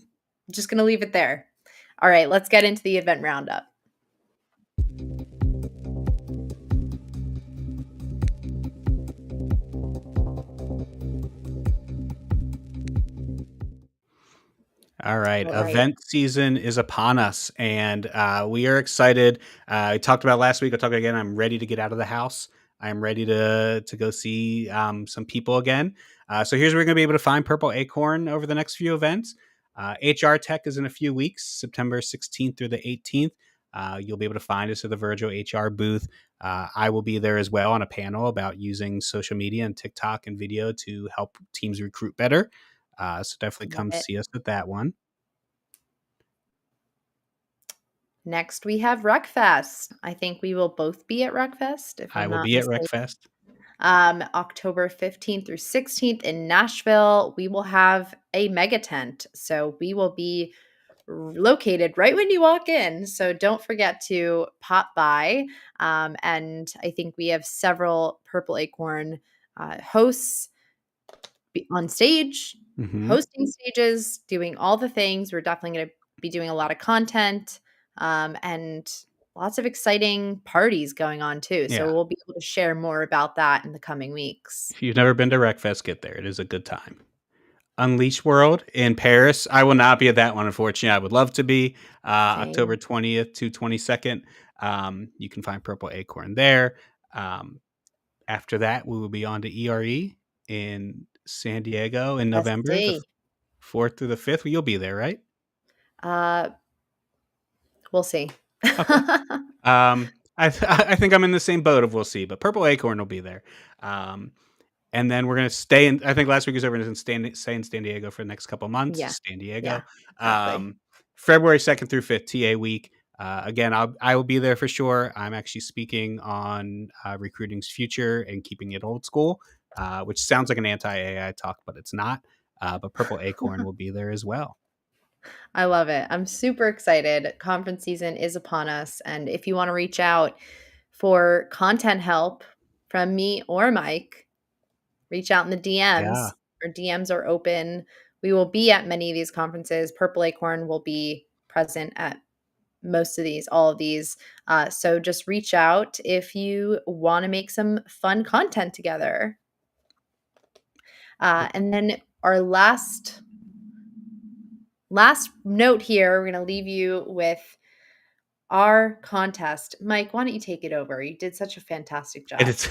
Just going to leave it there. All right, let's get into the event roundup. All right. Event season is upon us, and we are excited. I talked about last week. I'll talk again. I'm ready to get out of the house. I'm ready to go see some people again. So here's where we're going to be able to find Purple Acorn over the next few events. HR Tech is in a few weeks, September 16th through the 18th. You'll be able to find us at the Virtual HR booth. I will be there as well on a panel about using social media and TikTok and video to help teams recruit better. So definitely come see us at that one. Next, we have RecFest. I think we will both be at RecFest. I will be at RecFest. October 15th through 16th in Nashville. We will have a mega tent. So we will be located right when you walk in. So don't forget to pop by. And I think we have several Purple Acorn hosts on stage, hosting stages, doing all the things. We're definitely going to be doing a lot of content and lots of exciting parties going on too. So we'll be able to share more about that in the coming weeks. If you've never been to RecFest, get there. It is a good time. Unleash World in Paris. I will not be at that one, unfortunately. I would love to be. October 20th to 22nd. You can find Purple Acorn there. After that, we will be on to ERE in San Diego in November, the 4th through the 5th. Well, you'll be there, right? We'll see. Okay. I think I'm in the same boat of we'll see, but Purple Acorn will be there. And then we're going to stay in, I think last week was over in stay in San Diego for the next couple months. Yeah. San Diego. Exactly. February 2nd through 5th, TA week. Again, I will be there for sure. I'm actually speaking on recruiting's future and keeping it old school, which sounds like an anti-AI talk, but it's not. But Purple Acorn will be there as well. I love it. I'm super excited. Conference season is upon us. And if you want to reach out for content help from me or Mike, reach out in the DMs. Yeah. Our DMs are open. We will be at many of these conferences. Purple Acorn will be present at most of these, all of these. So just reach out if you want to make some fun content together. And then our last note here, we're going to leave you with our contest. Mike, why don't you take it over? You did such a fantastic job. It's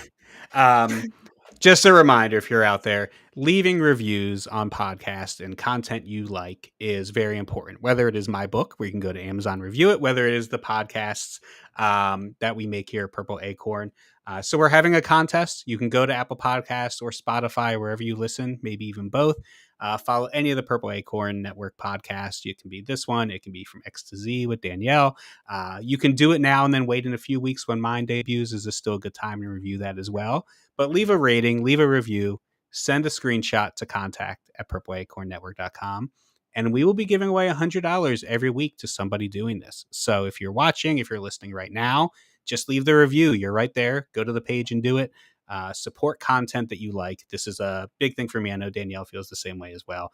just a reminder, if you're out there, leaving reviews on podcasts and content you like is very important. Whether it is my book, where you can go to Amazon, review it, whether it is the podcasts that we make here at Purple Acorn. So we're having a contest. You can go to Apple Podcasts or Spotify, wherever you listen, maybe even both. Follow any of the Purple Acorn Network podcasts. It can be this one. It can be From X to Z with Danielle. You can do it now and then wait in a few weeks when mine debuts. Is this still a good time to review that as well? But leave a rating, leave a review, send a screenshot to contact@purpleacornnetwork.com. And we will be giving away $100 every week to somebody doing this. So if you're watching, if you're listening right now, just leave the review. You're right there. Go to the page and do it. Support content that you like. This is a big thing for me. I know Danielle feels the same way as well.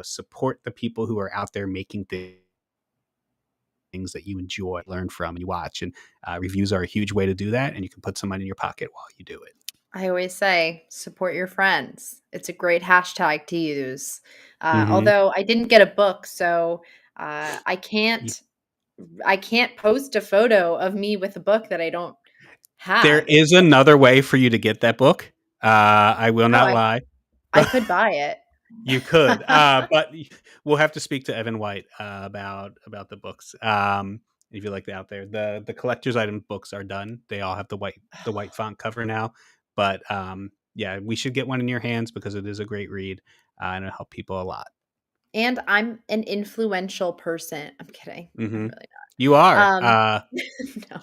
Support the people who are out there making things that you enjoy, learn from, and you watch. And reviews are a huge way to do that. And you can put some money in your pocket while you do it. I always say, support your friends. It's a great hashtag to use. Although I didn't get a book, so I can't post a photo of me with a book that I don't have. There is another way for you to get that book. I will not lie. I could buy it. You could, but we'll have to speak to Evan White about the books. If you like that out there, the collector's item books are done. They all have the white font cover now. But yeah, we should get one in your hands because it is a great read and it'll help people a lot. And I'm an influential person. I'm kidding. I'm really not. You are. No.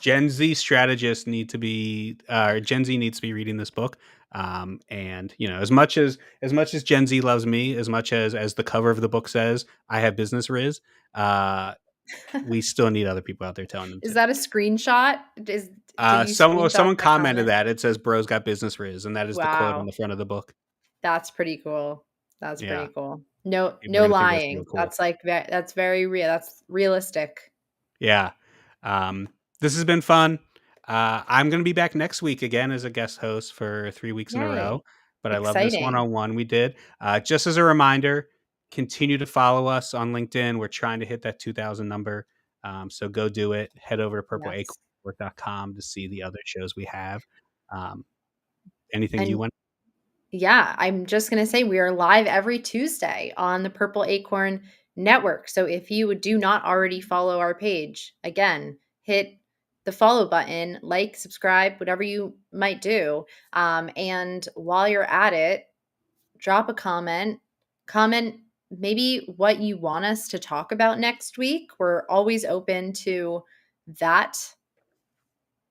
Gen Z strategists need to be, Gen Z needs to be reading this book. And as much as Gen Z loves me, as much as the cover of the book says, I have business riz. We still need other people out there telling them. Is that a screenshot? Someone commented that it says "Bro's got business riz," and that is the quote on the front of the book. That's pretty cool. That's pretty cool. No lying. Really cool. That's very real. That's realistic. Yeah. This has been fun. I'm going to be back next week again as a guest host for 3 weeks in a row. But I love this one-on-one we did. Just as a reminder, continue to follow us on LinkedIn. We're trying to hit that 2,000 number. So go do it. Head over to purpleacornnetwork.com to see the other shows we have. Anything you want? Yeah, I'm just going to say we are live every Tuesday on the Purple Acorn Network. So if you do not already follow our page, again, hit the follow button, like, subscribe, whatever you might do. And while you're at it, drop a comment maybe what you want us to talk about next week. We're always open to that.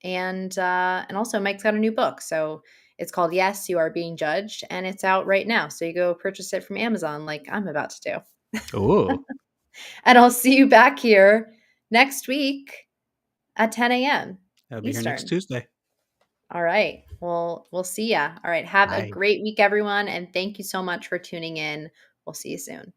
And also Mike's got a new book. So it's called Yes, You Are Being Judged, and it's out right now. So you go purchase it from Amazon like I'm about to do. Ooh. And I'll see you back here next week at 10 a.m. I'll be here next Tuesday. All right. Well, we'll see ya. All right. Have a great week, everyone. And thank you so much for tuning in. We'll see you soon.